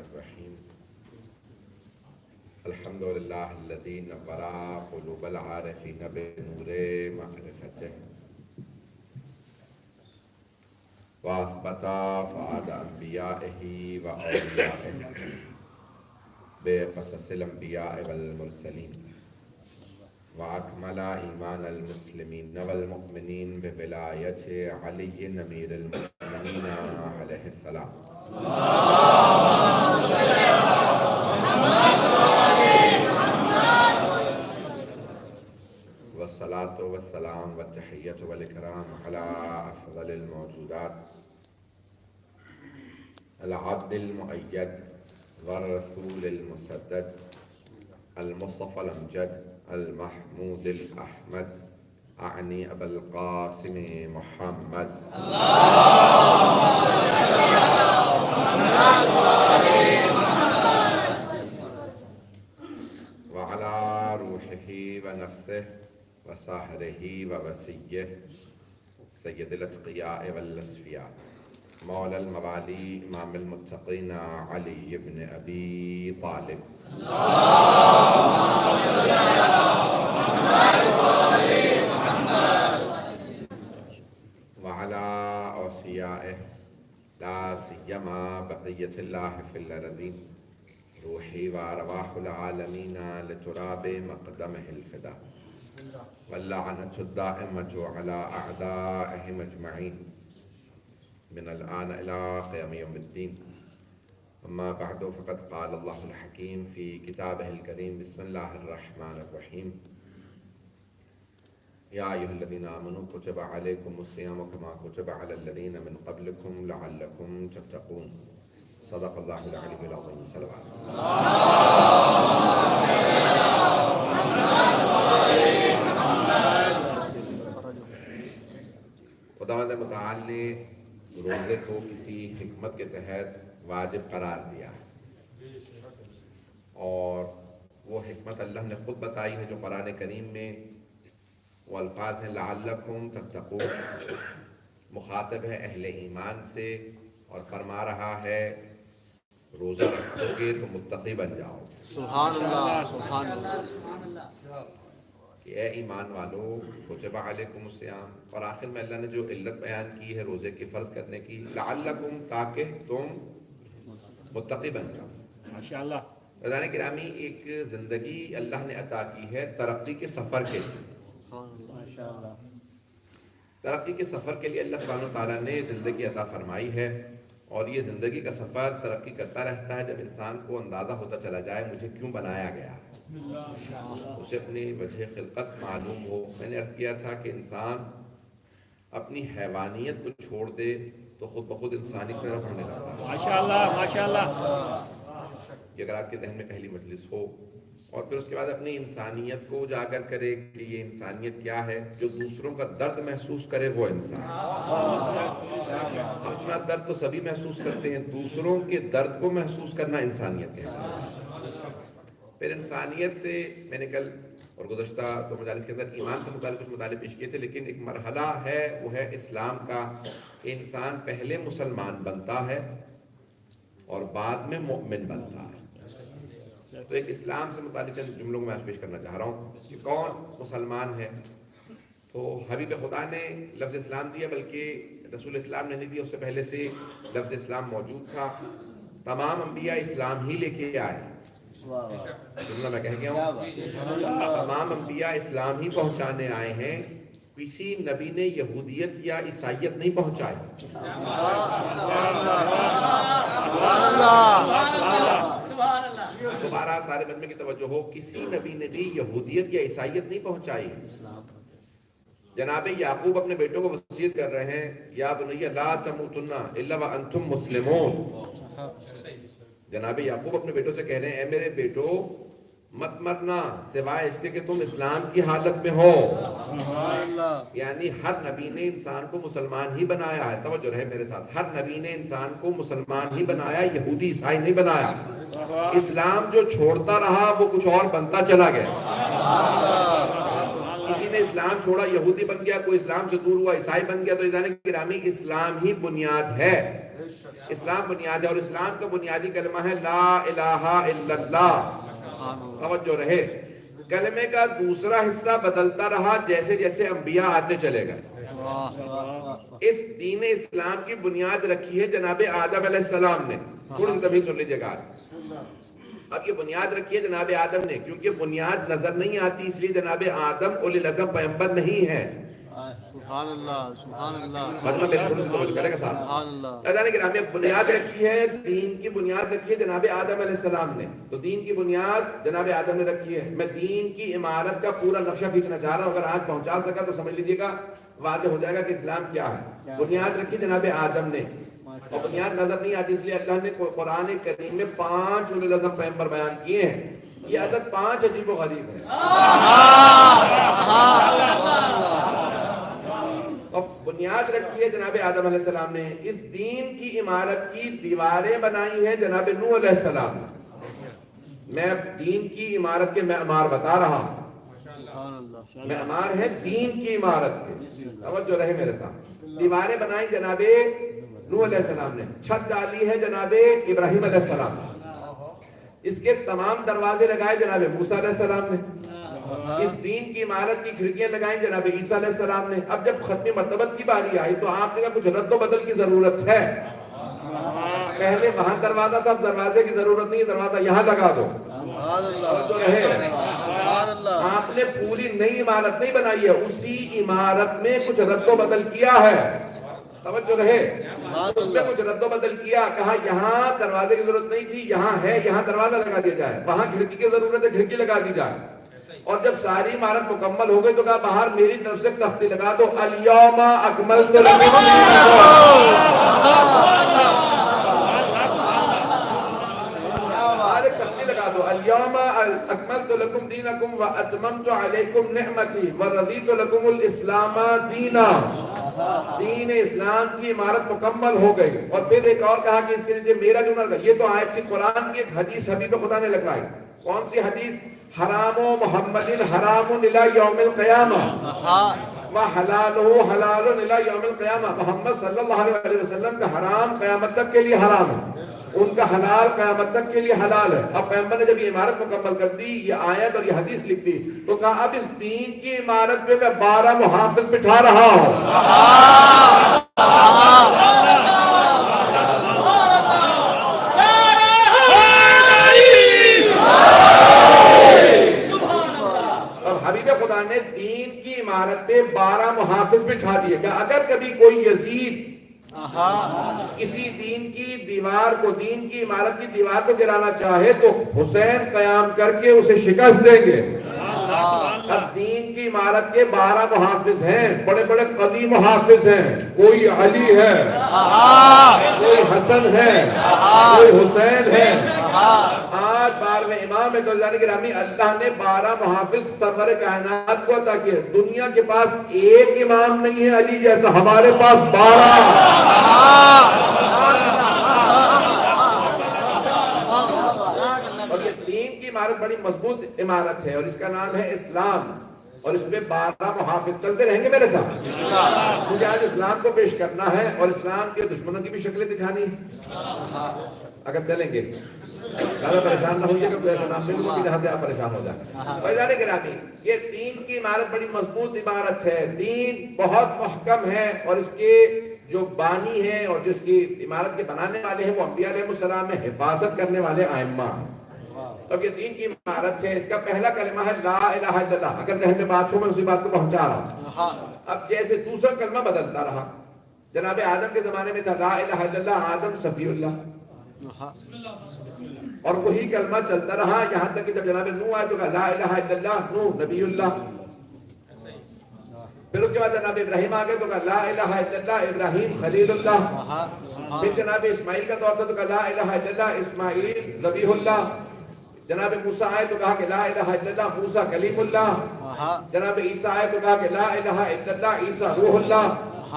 الرحیم الحمدللہ الذی نور قلوب العارفین بنور معرفتہ واثبت فؤاد انبیائہ و اولیائہ بقصص الانبیاء والمرسلین واکمل ایمان المسلمین والمؤمنین بولایت علی امیر المؤمنین علیہ السلام والصلاة والسلام والتحیۃ والاکرام علی افضل الموجودات العبد المؤید والرسول المسدد المصطفى الامجد المحمود الاحمد اعنی ابا القاسم محمد وعلى روحه ونفسه وصهره ووسيه سيد الاتقياء والاصفياء مولى الموالي امام المتقين علي بن ابي طالب وعلى اوصيائه لا سيما بقية الله في الأرضين روحي وأرواح العالمين لتراب مقدمه الفداء واللعنة الدائمة على أعدائهم أجمعين من الآن إلى قيام يوم الدين أما بعد فقد قال الله الحكيم في كتابه الكريم بسم الله الرحمن الرحيم يا أيها الذين آمنوا كتب عليكم الصيام كما كتب على الذين من قبلكم لعلكم تتقون صدق الله العلي العظيم صلوات خداوند متعال نے روزے کو کسی حکمت کے تحت واجب قرار دیا ہے اور وہ حکمت اللہ نے خود بتائی ہے جو قرآن کریم میں وہ الفاظ ہیں لعلکم تتقون مخاطب ہے اہل ایمان سے اور فرما رہا ہے روزہ رکھو گے تو متقی بن جاؤ سبحان اللہ سبحان اللہ کہ اے ایمان والو کتب علیکم الصیام اور آخر میں اللہ نے جو علت بیان کی ہے روزے کے فرض کرنے کی لعلکم تاکہ تم متقی بن جاؤ ماشاءاللہ رضان گرامی ایک زندگی اللہ نے عطا کی ہے ترقی کے سفر کے لیے ترقی کے سفر کے لیے اللہ سبحانہ وتعالیٰ نے زندگی عطا فرمائی ہے اور یہ زندگی کا سفر ترقی کرتا رہتا ہے جب انسان کو اندازہ ہوتا چلا جائے مجھے کیوں بنایا گیا اسے اپنی وجہ خلقت معلوم ہو میں نے عرض کیا تھا کہ انسان اپنی حیوانیت کو چھوڑ دے تو خود بخود انسانی کی طرف ہونے لگتا ہے ماشاءاللہ ماشاءاللہ یہ اگر آپ کے ذہن میں پہلی مجلس ہو اور پھر اس کے بعد اپنی انسانیت کو اجاگر کرے کہ یہ انسانیت کیا ہے جو دوسروں کا درد محسوس کرے وہ انسان اپنا درد تو سبھی محسوس کرتے ہیں دوسروں کے درد کو محسوس کرنا انسانیت ہے پھر انسانیت سے میں نے کل اور گزشتہ دو مجالس کے اندر ایمان سے متعلق کچھ مطالب پیش کیے تھے لیکن ایک مرحلہ ہے وہ ہے اسلام کا کہ انسان پہلے مسلمان بنتا ہے اور بعد میں مومن بنتا ہے تو ایک اسلام سے متعلق چند جملوں کو میں آج پیش کرنا چاہ رہا ہوں کہ کون مسلمان ہے تو حبیب خدا نے لفظ اسلام دیا بلکہ رسول اسلام نے نہیں دیا اس سے پہلے سے لفظ اسلام موجود تھا تمام انبیاء اسلام ہی لے کے آئے جملہ میں کہہ گیا ہوں تمام انبیاء اسلام ہی پہنچانے آئے ہیں کسی نبی نے یہودیت یا عیسائیت نہیں پہنچائی دوبارہ سارے مجمع کی توجہ ہو کسی نبی نے بھی یہودیت یا عیسائیت نہیں پہنچائی جناب یعقوب اپنے بیٹوں کو وصیت کر رہے ہیں یا بنی لا تموتن الا وانتم مسلمون جناب یعقوب اپنے بیٹوں سے کہہ رہے ہیں اے میرے بیٹو مت مرنا سوائے اس کے کہ تم اسلام کی حالت میں ہو یعنی ہر نبی نے انسان کو مسلمان ہی بنایا ہے توجہ رہے میرے ساتھ ہر نبی نے انسان کو مسلمان ہی بنایا یہودی عیسائی نہیں بنایا اسلام جو چھوڑتا رہا وہ کچھ اور بنتا چلا گیا کسی نے اسلام چھوڑا یہودی بن گیا کوئی اسلام سے دور ہوا عیسائی بن گیا تو عزیزان گرامی اسلام ہی بنیاد ہے اسلام بنیاد ہے، اور اسلام کا بنیادی کلمہ ہے لا الہ الا اللہ۔ توجہ رہے، کلمے کا دوسرا حصہ بدلتا رہا جیسے جیسے انبیاء آتے چلے گئے۔ اس دین اسلام کی بنیاد رکھی ہے جناب آدم علیہ السلام نے۔ تھوڑی سی تبھی سن لیجیے گا، اب یہ بنیاد رکھی ہے جناب آدم نے، کیونکہ بنیاد نظر نہیں آتی اس لیے جناب آدم اولی العزم پیغمبر نہیں ہے۔ سبحان اللہ، سبحان اللہ، مطلب میرے تھوڑی سی توجہ کرے گا صاحب۔ سبحان اللہ۔ اللہ نے بنیاد رکھی ہے، دین کی بنیاد رکھی ہے جناب آدم علیہ السلام نے، تو دین کی بنیاد جناب آدم نے رکھی ہے۔ میں دین کی عمارت کا پورا نقشہ کھینچنا چاہ رہا ہوں، اگر آج پہنچا سکا تو سمجھ لیجیے گا واضح ہو جائے گا کہ اسلام کیا ہے۔ بنیاد رکھی جناب آدم نے، اور بنیاد نظر نہیں آتی اس لیے اللہ نے قرآن کریم میں 5 اولو العزم پیغمبر بیان کیے ہیں۔ یہ عدد 5 عجیب و غریب ہے۔ اور بنیاد رکھی ہے جناب آدم علیہ السلام نے، اس دین کی عمارت کی دیواریں بنائی ہیں جناب نوح علیہ السلام۔ میں دین کی عمارت کے معمار بتا رہا ہوں، معمار ہے دین کی عمارت کے، توجہ رہے میرے ساتھ۔ دیواریں بنائی جناب نوح علیہ السلام نے، چھت ڈالی ہے جناب ابراہیم علیہ السلام، اس کے تمام دروازے لگائے جناب موسیٰ علیہ السلام نے، اس دین کی عمارت کی کھڑکیاں لگائیں جناب عیسیٰ علیہ السلام نے۔ اب جب ختم مرتبت کی باری آئی تو آپ نے کہا کچھ رد و بدل کی ضرورت ہے، پہلے وہاں دروازہ تھا، اب دروازے کی ضرورت نہیں، دروازہ یہاں لگا دو۔ تو رہے آپ نے پوری نئی عمارت نہیں بنائی ہے، اسی عمارت میں کچھ رد و بدل کیا ہے، توجہ رہے، اس میں کچھ رد و بدل کیا، کہا یہاں دروازے کی ضرورت نہیں تھی، یہاں ہے، یہاں دروازہ لگا دیا جائے، وہاں کھڑکی کی ضرورت ہے، کھڑکی لگا دی جائے۔ اور جب ساری عمارت مکمل ہو گئی تو کہا باہر میری طرف سے تختی لگا دو، الیوم اکملت لکم دینکم، تختی لگا دو، الیوم اکملت لکم دینکم واتممت علیکم نعمتی ورضیت لکم الاسلام دینا۔ دین اسلام کی عمارت مکمل ہو گئی، اور پھر ایک اور کہا کہ اس کے نیچے میرا جو نر، یہ تو آیت تھی قرآن کی، ایک حدیث حبیب خدا نے لگائی۔ کون سی حدیث؟ حرام محمد حرام الى یوم القیامہ وحلالہ حلال الى یوم القیامہ۔ محمد صلی اللہ علیہ وسلم کا حرام قیامت تک کے لیے حرام ہے، ان کا حلال قیامت تک کے لیے حلال ہے۔ اب پیغمبر نے جب یہ عمارت مکمل کر دی، یہ آیت اور یہ حدیث لکھ دی، تو کہا اب اس دین کی عمارت پہ میں 12 محافظ بٹھا رہا ہوں۔ حبیب خدا نے دین کی عمارت پہ 12 محافظ بٹھا دیے کہ اگر کبھی کوئی یزید کسی دین کی دیوار کو، دین کی عمارت کی دیوار کو گرانا چاہے تو حسین قیام کر کے اسے شکست دیں گے۔ اب دین کی عمارت کے 12 محافظ ہیں، بڑے بڑے قوی محافظ ہیں، کوئی علی ہے، کوئی حسن ہے، کوئی حسین ہے۔ آج 12ویں امام ہے تو گرامی اللہ نے 12 محافظ سرور کائنات کو عطا کیے۔ دنیا کے پاس ایک امام نہیں ہے علی جیسا، ہمارے پاس 12۔ اور یہ دین کی عمارت بڑی مضبوط عمارت ہے، اور اس کا نام ہے اسلام، اور اس میں 12 محافظ چلتے رہیں گے میرے ساتھ۔ مجھے آج اسلام کو پیش کرنا ہے اور اسلام کے دشمنوں کی بھی شکلیں دکھانی ہے، اگر چلیں گے زیادہ پریشان نہ ہوئیے کہ کوئی ایسا نام نہیں کہ جہاں سے آپ پریشان ہو جائیں۔ بھائیان گرامی، یہ دین کی عمارت بڑی مضبوط عمارت ہے، دین بہت محکم ہے، اور اس کے جو بانی ہیں اور جس کی عمارت کے بنانے والے ہیں وہ انبیاء علیہ السلام میں حفاظت کرنے والے ائمہ۔ تو یہ دین کی عمارت ہے، اس کا پہلا کلمہ ہے لا الہ الا اللہ۔ اگر ذہن میں بات ہو میں اسی بات کو پہنچا رہا ہوں۔ اب جیسے دوسرا کلمہ بدلتا رہا، جناب آدم کے زمانے میں تھا لا الہ الا اللہ، آدم صفی اللہ، اور وہی کلمہ چلتا رہا یہاں تک کہ جب جناب نوح آئے تو کہا لا الہ الا اللہ، نوح نبی اللہ۔ پھر اس کے بعد جناب ابراہیم آگئے تو کہا لا الہ الا اللہ، ابراہیم خلیل اللہ۔ پھر جناب اسماعیل کا دور تھا تو کہا لا الہ الا اللہ، اسماعیل ذبیح اللہ۔ جناب موسیٰ آئے تو کہا کہ لا الہ الا اللہ، موسیٰ کلیم اللہ۔ جناب عیسیٰ آئے تو کہا کہ لا الہ الا اللہ، عیسیٰ روح اللہ۔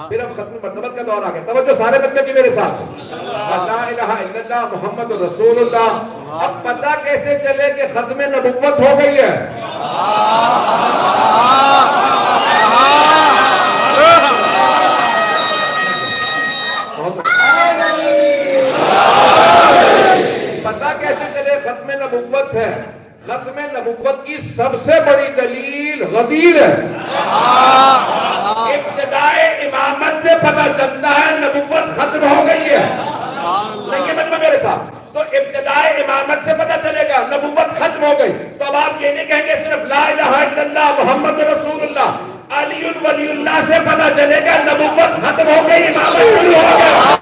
پھر اب ختم مرتبت کا دور آ گیا، توجہ سارے بچے کی میرے ساتھ، لا الہ الا اللہ محمد رسول اللہ۔ اب پتہ کیسے چلے کہ ختم نبوت ہو گئی ہے؟ ہے. ختم نبوت کی سب سے بڑی دلیل غدیر ہے. ابتدائے امامت سے پتہ چلتا ہے نبوت ختم ہو گئی ہے. دیکھیے مجمع میرے ساتھ, تو ابتدائے امامت سے پتہ چلے گا نبوت ختم ہو گئی. تو اب آپ یہ نہیں کہیں گے صرف لا الہ الا اللہ محمد رسول اللہ علی ولی اللہ سے پتہ چلے گا نبوت ختم ہو گئی, امامت شروع ہو گیا.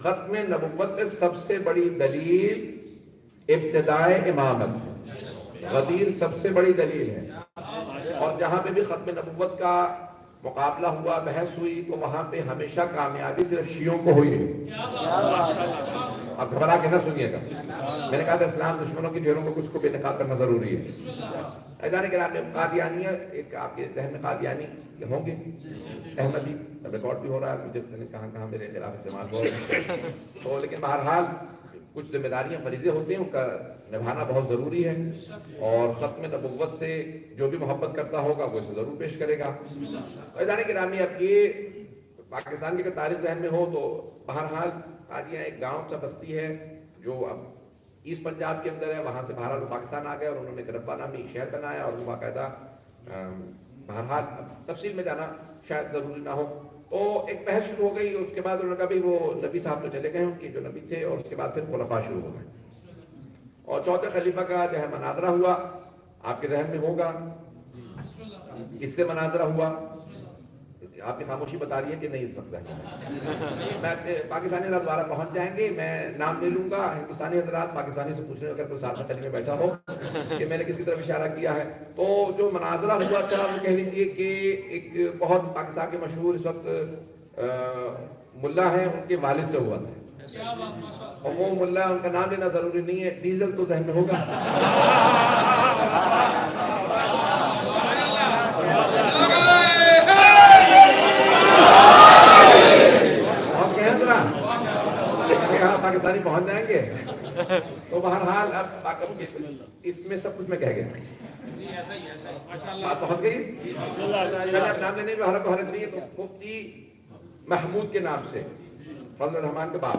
ختم نبوت میں سب سے بڑی دلیل ابتدائے امامت ہے. غدیر سب سے بڑی دلیل ہے. اور جہاں پہ بھی ختم نبوت کا مقابلہ ہوا, بحث ہوئی, تو وہاں پہ ہمیشہ کامیابی صرف شیعوں کو ہوئی ہے. اب گھبرا کے نہ سنیے گا, میں نے کہا تھا اسلام دشمنوں کی جیلوں کو کچھ کو بے نقاب کرنا ضروری ہے. ایدان کرام قادیانیہ, ایک آپ کے ذہن میں قادیانی ہوں گے, احمدی, ریکارڈ بھی ہو رہا ہے, مجھے کہاں کہاں میرے خلاف استعمال ہو رہا ہے. تو لیکن بہرحال کچھ ذمہ داریاں فریضے ہوتے ہیں, ان کا نبھانا بہت ضروری ہے. اور ختم نبوت سے جو بھی محبت کرتا ہوگا وہ اسے ضرور پیش کرے گا. ایدان کرامی, اب یہ پاکستان کی اگر تاریخ ذہن میں ہو تو بہرحال قادیاں ایک گاؤں سا بستی ہے جو اب ایسٹ پنجاب کے اندر ہے. وہاں سے بہرحال پاکستان آ گئے اور انہوں نے کربا نامی ایک شہر بنایا, اور وہ باقاعدہ بہرحال تفصیل میں جانا شاید ضروری نہ ہو. تو ایک بحث شروع ہو گئی. اس کے بعد انہوں نے کہا بھئی وہ نبی صاحب تو چلے گئے ان کے جو نبی تھے, اور اس کے بعد پھر خلفاء شروع ہو گئے. اور چوتھے خلیفہ کا جو ہے مناظرہ ہوا, آپ کے ذہن میں ہوگا کس سے مناظرہ ہوا. آپ کی خاموشی بتا رہی ہے کہ نہیں سکتا ہے. میں پاکستانی حضرات دوبارہ پہنچ جائیں گے, میں نام لے لوں گا. ہندوستانی حضرات پاکستانی سے پوچھنے اگر کوئی ساتھ میں خلیفے میں بیٹھا ہو کہ میں نے کس کی طرف اشارہ کیا ہے. تو جو مناظرہ ہوا تھا وہ کہہ لیجیے کہ ایک بہت پاکستان کے مشہور اس وقت ملا ہیں, ان کے والد سے ہوا تھا. اور وہ ملا, ان کا نام لینا ضروری نہیں ہے, ڈیزل تو ذہن میں ہوگا. پاکستانی پہنچ جائیں گے. تو بہرحال اب اس میں سب کچھ میں کہہ گیا, بات پہنچ گئی. میں اب نام لینے میں حرکت نہیں ہے. تو مفتی محمود کے نام سے فضل الرحمان کے بعد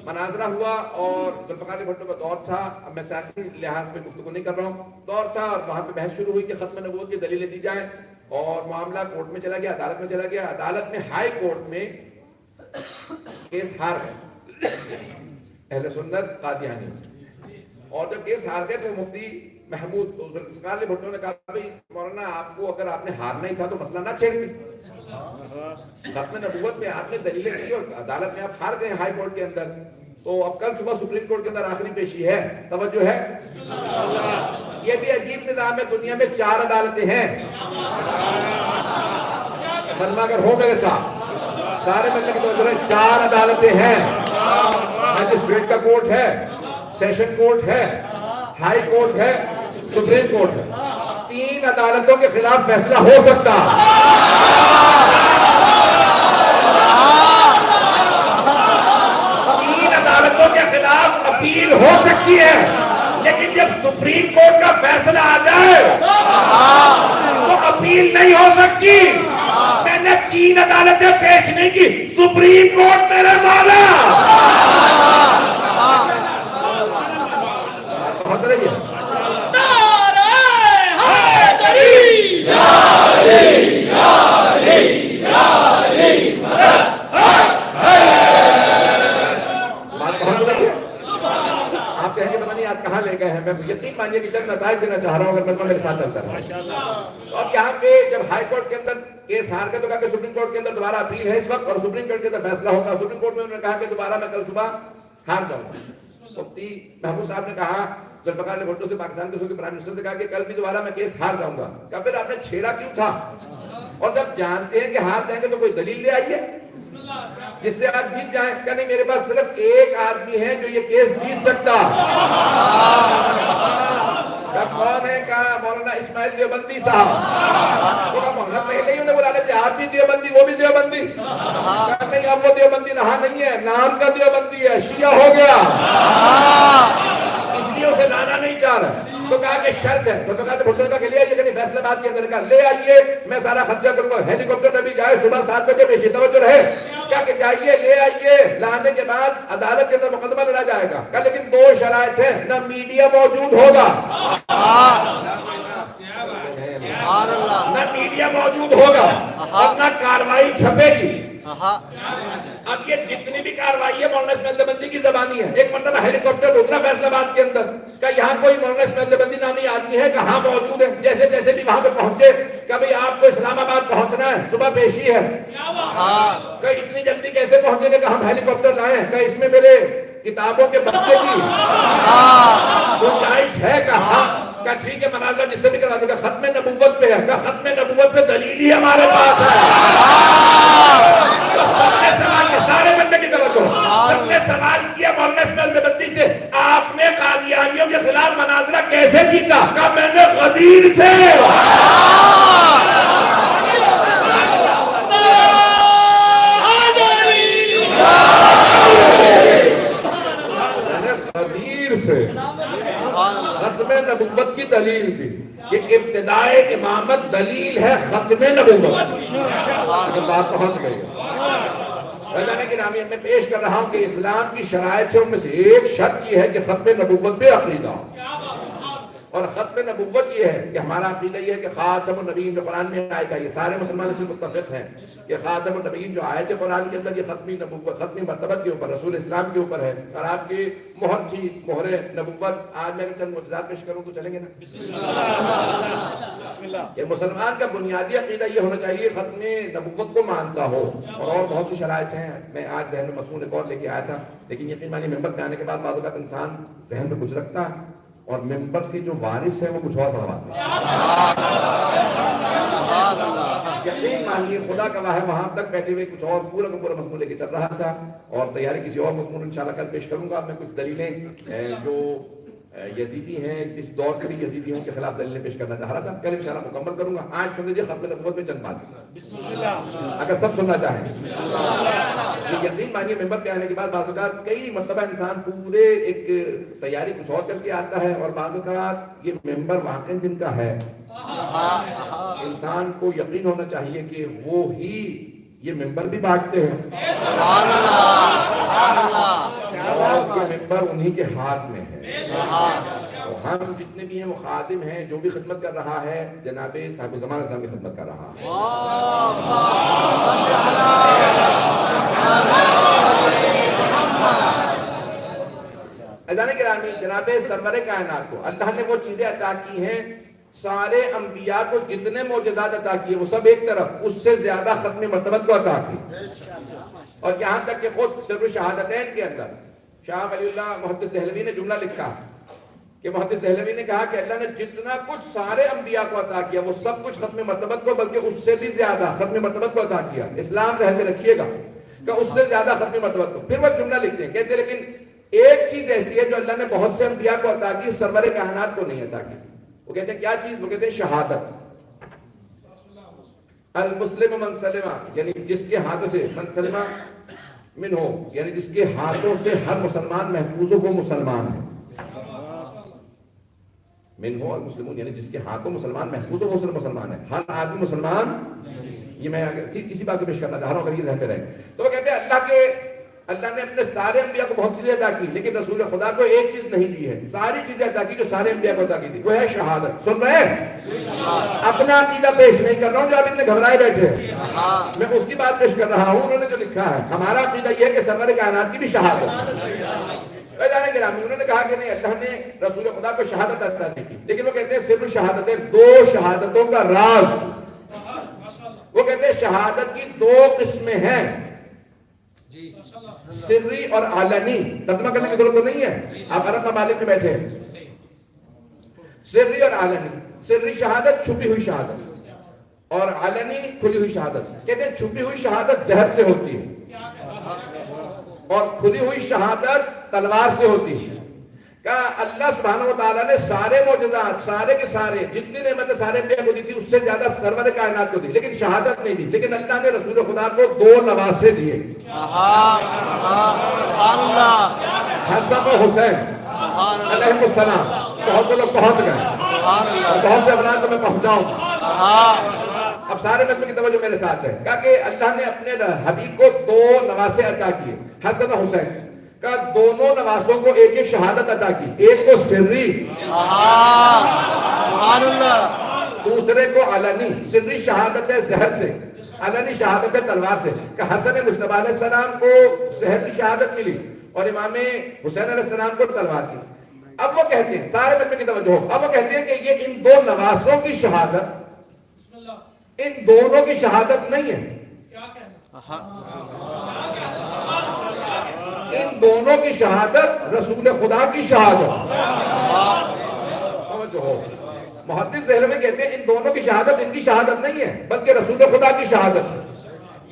مناظرہ ہوا, اور ذوالفقار علی بھٹو کا دور تھا. اب میں سیاسی لحاظ پہ گفتگو نہیں کر رہا ہوں, دور تھا, اور وہاں پہ بحث شروع ہوئی کہ ختم نبوت کی دلیلیں دی جائیں. اور معاملہ کورٹ میں چلا گیا, عدالت میں چلا گیا. عدالت میں ہائی کورٹ میں کیس ہار گئے اہل سنت قادیانیوں سے. اور جب کیس ہار گئے تو مفتی محمود ذوالفقار علی بھٹو نے کہا بھائی مولانا آپ کو اگر آپ نے ہارنا ہی تھا تو مسئلہ نہ چھیڑ دی. ختم نبوت میں آپ نے دلیلیں دی اور عدالت میں آپ ہار گئے ہائی کورٹ کے اندر. تو اب کل صبح سپریم کورٹ کے اندر آخری پیشی ہے, توجہ ہے. یہ بھی عجیب نظام ہے, دنیا میں 4 عدالتیں ہیں. ملما اگر ہو میرے ساتھ سارے ملنے کی طرف سے 4 عدالتیں ہیں. مجسٹریٹ کا کورٹ ہے, سیشن کورٹ ہے, ہائی کورٹ ہے, سپریم کورٹ ہے. 3 عدالتوں کے خلاف فیصلہ ہو سکتا. 3 عدالتوں کے خلاف اپیل ہو سکتی ہے, لیکن جب سپریم کورٹ کا فیصلہ آ جائے تو اپیل نہیں ہو سکتی. میں نے 3 عدالتیں پیش نہیں کی, سپریم کورٹ میرے مولا. آپ کہیں گے پتہ نہیں آپ کہاں لے گئے ہیں, میں یقین مانیے کہ چند نتائج دینا چاہ رہا ہوں اگر مطلب میرے ساتھ چلتا ہے. اب یہاں پہ جب ہائی کورٹ کے اندر کیس ہار گئے تو کہا کہ سپریم کورٹ کے اندر دوبارہ اپیل ہے اس وقت, اور سپریم کورٹ کے اندر فیصلہ ہوگا. سپریم کورٹ میں انہوں نے کہا کہ دوبارہ میں کل صبح ہار جاؤں گا. مفتی محمود صاحب نے کہا ذوالفقار علی بھٹو سے, پاکستان کے پرائم منسٹر سے کہا کہ کل بھی دوبارہ میں کیس ہار جاؤں گا. کہا پھر آپ نے چھیڑا کیوں تھا؟ اور جب جانتے ہیں کہ ہار جائیں گے تو کوئی دلیل لے آئیے جس سے آپ جیت جائیں. کہ نہیں, میرے پاس صرف ایک آدمی ہے جو یہ کیس جیت سکتا. دیوبندی صاحب. تو کہا مولانا پہلے ہی انہیں بلا لیتے آپ بھی دیوبندی وہ بھی دیوبندی. کہا نہیں اب وہ دیوبندی رہا نہیں ہے, نام کا دیوبندی ہے, شیعہ ہو گیا, اس لیے اسے لانا نہیں چاہ رہا. تو کہا کہ شرط ہے. تو کہا بھٹو کا لے آئیے کہ فیصلہ بات کے اندر کا لے آئیے, میں سارا خرچہ کروں گا. ہیلی کاپٹر میں بھی جائے صبح 7 بجے پیشی توجہ رہے. کہا کہ جائیے لے آئیے, لانے کے بعد عدالت کے اندر مقدمہ لڑا جائے گا. کہا لیکن 2 شرائط ہیں, نہ میڈیا موجود ہوگا, نہ میڈیا موجود ہوگا, اور نہ کاروائی چھپے گی. اب یہ جتنی بھی کاروائی ہے مولانا اسماعیل دیوبندی کی زبانی ہے. ایک مرتبہ ہیلی کاپٹر اترا فیصل آباد کے اندر, کہ یہاں کوئی مولانا اسماعیل دیوبندی نامی آدمی ہے, کہاں موجود ہے. جیسے جیسے بھی وہاں پہ پہنچے, کہ بھئی آپ کو اسلام آباد پہنچنا ہے, صبح پیشی ہے. کہ اتنی جلدی کیسے پہنچے گا, کہ ہم ہیلی کاپٹر لائے ہیں, کہ اس میں میرے کتابوں کے بچے کی گنجائش ہے. کہاں کہ ٹھیک ہے مناظرہ جس سے بھی کروا دے گا, ختم نبوت پہ ہے. کہ ختم نبوت پہ دلیل ہی ہمارے پاس ہے. سب نے سوال کیا, سارے بندے کی توجہ, سب نے سوال کیا مولانا اسماعیل دیوبندی سے, آپ نے قادیانیوں کے خلاف مناظرہ کیسے جیتا؟ کہا میں نے غدیر سے. غدیر سے ختم نبوت کی دلیل دی. کہ ابتدائے امامت دلیل ہے ختم نبوت. اگر بات پہنچ گئی ہے گرامی, میں پیش کر رہا ہوں کہ اسلام کی شرائط سے ان میں سے ایک شرط یہ ہے کہ ختم نبوت پہ عقیدہ ہو. اور ختم نبوت یہ ہے کہ ہمارا عقیدہ یہ ہے کہ خاتم النبیین جو قرآن میں آیت ہے, یہ سارے مسلمان اس میں متفق ہیں کہ خاتم النبیین جو آیت ہے قرآن کے اندر, یہ ختمی نبوت, ختمی مرتبت کے اوپر, رسول اسلام کے اوپر ہے. اور آپ کی مہر تھی, مہر نبوت. آج میں اگر چند معجزات پیش کروں تو چلیں گے نا؟ کہ مسلمان کا بنیادی عقیدہ یہ ہونا چاہیے ختم نبوت کو مانتا ہو. اور بہت سی شرائط ہیں, میں آج ذہن میں مضمون ایک اور لے کے آیا تھا, لیکن یقین مانیے ممبر پہ آنے کے بعد بعض اوقات انسان ذہن میں کچھ رکھتا ہے اور ممبر کی جو وارث ہے وہ کچھ اور بڑھواتا ہے. یقین مانیے خدا کا واہ, وہاں تک بیٹھے ہوئے کچھ اور پورا کا پورا مضمون لے کے چل رہا تھا, اور تیاری کسی اور مضمون انشاءاللہ کل پیش کروں گا. میں کچھ دلیلیں جو یزیدی ہیں, جس دور کے بھی یزیدیوں کے خلاف دلیلیں پیش کرنا چاہ رہا تھا, کل انشاءاللہ مکمل کروں گا. آج سن لیجیے ختم نبوت میں چند باتیں, اگر سب سننا چاہیں. یقین مانیے ممبر پہ آنے کے بعد بعض اوقات کئی مرتبہ انسان پورے ایک تیاری کچھ اور کر کے آتا ہے, اور بعض اوقات یہ ممبر واقعی جن کا ہے, انسان کو یقین ہونا چاہیے کہ وہ ہی یہ ممبر بھی بانٹتے ہیں, اور یہ ممبر انہی کے ہاتھ میں ہے. ہم جتنے بھی ہیں وہ خادم ہیں, جو بھی خدمت کر رہا ہے جناب صاحب زمان اسلام کی خدمت کر رہا ہے. اذان گرامی, جناب سرور کائنات کو اللہ نے وہ چیزیں عطا کی ہیں, سارے انبیاء کو جتنے معجزات عطا کیے وہ سب ایک طرف, اس سے زیادہ ختم مرتبت کو عطا کی. اور یہاں تک کہ خود سر شہادتین کے اندر شاہ ولی اللہ محدث دہلوی نے جملہ لکھا کہ محدث دہلوی نے کہا کہ اللہ نے جتنا کچھ سارے انبیاء کو عطا کیا وہ سب کچھ ختم مرتبت کو, بلکہ اس سے بھی زیادہ ختم مرتبت کو عطا کیا. اسلام ذہن میں رکھیے گا کہ اس سے زیادہ ختم مرتبت کو. پھر وہ جملہ لکھتے ہیں, کہتے ہیں لیکن ایک چیز ایسی ہے جو اللہ نے بہت سے انبیاء کو عطا کی, سرور کائنات کو نہیں عطا کی. وہ کہتے ہیں کیا چیز؟ وہ کہتے ہیں شہادت. المسلم من سلمہ, یعنی جس کے ہاتھوں سے, من سلمہ من ہو, یعنی جس کے ہاتھوں سے ہر مسلمان محفوظ ہو وہ مسلمان ہے. من ہو المسلمون, یعنی جس کے ہاتھوں مسلمان محفوظ ہو وہ صرف مسلمان ہے, ہر آدمی مسلمان. یہ میں اسی بات کو پیش کرنا چاہ رہا ہوں اگر یہ ذہن پہ رہے. تو وہ کہتے ہیں اللہ نے اپنے سارے انبیاء کو بہت چیزیں عطا کی, لیکن رسول خدا کو ایک چیز نہیں دی ہے. ساری چیزیں عطا کی جو سارے انبیاء کو عطا کی تھی, وہ ہے شہادت. سن رہے ہیں؟ اپنا عقیدہ پیش نہیں کر رہا ہوں جو آپ اتنے گھبرائے بیٹھے ہیں, میں اس کی بات پیش کر رہا ہوں. انہوں نے جو لکھا ہے, ہمارا عقیدہ یہ ہے کہ سرور کائنات کی بھی شہادت. انہوں نے کہا کہ نہیں, اللہ نے رسول خدا کو شہادت عطا نہیں کی, لیکن وہ کہتے ہیں سر شہادتیں, 2 شہادتوں کا راز. وہ کہتے ہیں شہادت کی 2 قسمیں ہیں, سری اور علنی. ترجمہ کرنے کی ضرورت تو نہیں ہے, آپ عرب ممالک میں بیٹھے ہیں. سری اور علنی. سری شہادت چھپی ہوئی شہادت, اور علنی کھلی ہوئی شہادت. کہتے ہیں چھپی ہوئی شہادت زہر سے ہوتی ہے اور کھلی ہوئی شہادت تلوار سے ہوتی ہے. کہا اللہ سبحانہ و تعالیٰ نے سارے معجزات سارے کے سارے جتنی نعمتیں سارے انبیاء کو دی تھی اس سے زیادہ سرور کائنات کو دی، لیکن شہادت نہیں دی. لیکن اللہ نے رسول خدا کو 2 نواسے دیے، سبحان اللہ، حسن و حسین علیہ السلام. بہت سے لوگ پہنچ گئے، بہت سے افراد کو میں پہنچاؤں. اب سارے مجمع کی توجہ میرے ساتھ ہے. کہا کہ اللہ نے اپنے حبیب کو 2 نواسے عطا کیے، حسن و حسین کا. دونوں نواسوں کو ایک ایک شہادت عطا کی، ایک کو سری، سبحان اللہ، دوسرے کو علنی. سری شہادت ہے زہر سے، علنی شہادت ہے تلوار سے. کہ حسن مجتبی علیہ السلام کو زہر کی شہادت ملی اور امام حسین علیہ السلام کو تلوار کی. اب وہ کہتے ہیں، سارے مجمع کی توجہ، اب وہ کہتے ہیں کہ یہ ان 2 نواسوں کی شہادت ان دونوں کی شہادت نہیں ہے، ان دونوں کی شہادت رسول خدا کی شہادت. محدث دہلوی کہتے ہیں ان دونوں کی شہادت ان کی شہادت نہیں ہے بلکہ رسول خدا کی شہادت ہے.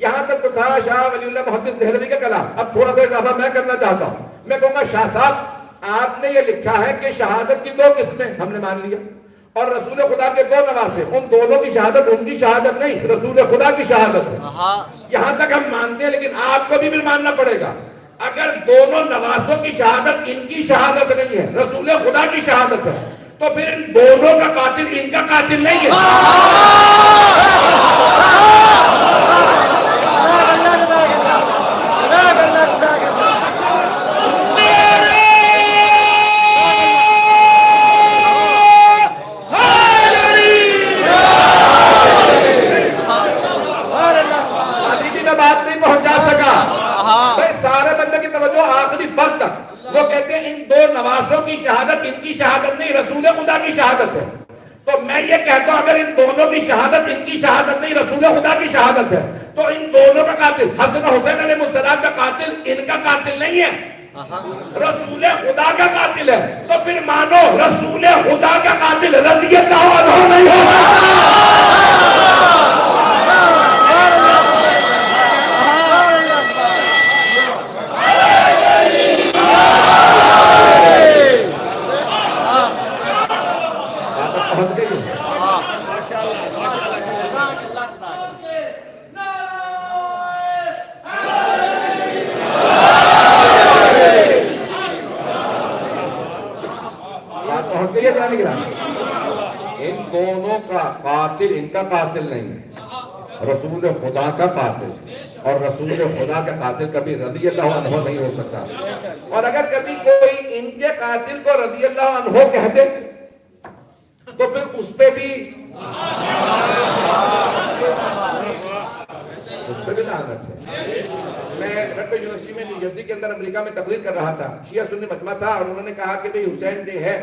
یہاں تک تو تھا شاہ ولی اللہ محدث دہلوی کا کلام. اب تھوڑا سا اضافہ میں کرنا چاہتا ہوں. میں کہوں گا شاہ صاحب آپ نے یہ لکھا ہے کہ شہادت کی 2 قسمیں، ہم نے مان لیا، اور رسول خدا کے 2 نواسے، ان دونوں کی شہادت ان کی شہادت نہیں، رسول خدا کی شہادت ہے. یہاں تک ہم مانتے ہیں، لیکن آپ کو بھی ماننا پڑے گا. اگر دونوں نواسوں کی شہادت ان کی شہادت نہیں ہے، رسول خدا کی شہادت ہے، تو پھر ان دونوں کا قاتل ان کا قاتل نہیں ہے. ان کی شہادت نہیں، رسول خدا کی شہادت ہے. تو میں یہ کہتا ہوں اگر ان دونوں کی شہادت ان کی شہادت نہیں، رسول خدا کی شہادت ہے، تو ان دونوں کا قاتل حسن حسین علیہ السلام کا قاتل ان کا قاتل نہیں ہے، رسول خدا کا قاتل ہے. تو پھر مانو رسول خدا کا قاتل رضی اللہ عنہ نہیں ہوگا. ان دونوں کا قاتل ان کا قاتل نہیں ہے، رسول خدا کا قاتل. اور رسول خدا کا قاتل کبھی رضی اللہ عنہ نہیں ہو سکتا. اور اگر کبھی کوئی ان کے قاتل کو رضی اللہ عنہ کہہ دے تو پھر اس پہ بھی لعنت ہے. میں رٹو یونیورسٹی میں نیو جرسی کے اندر امریکہ میں تقریر کر رہا تھا. شیعہ سنی مجمع تھا اور انہوں نے کہا کہ بھئی حسین ڈے ہے.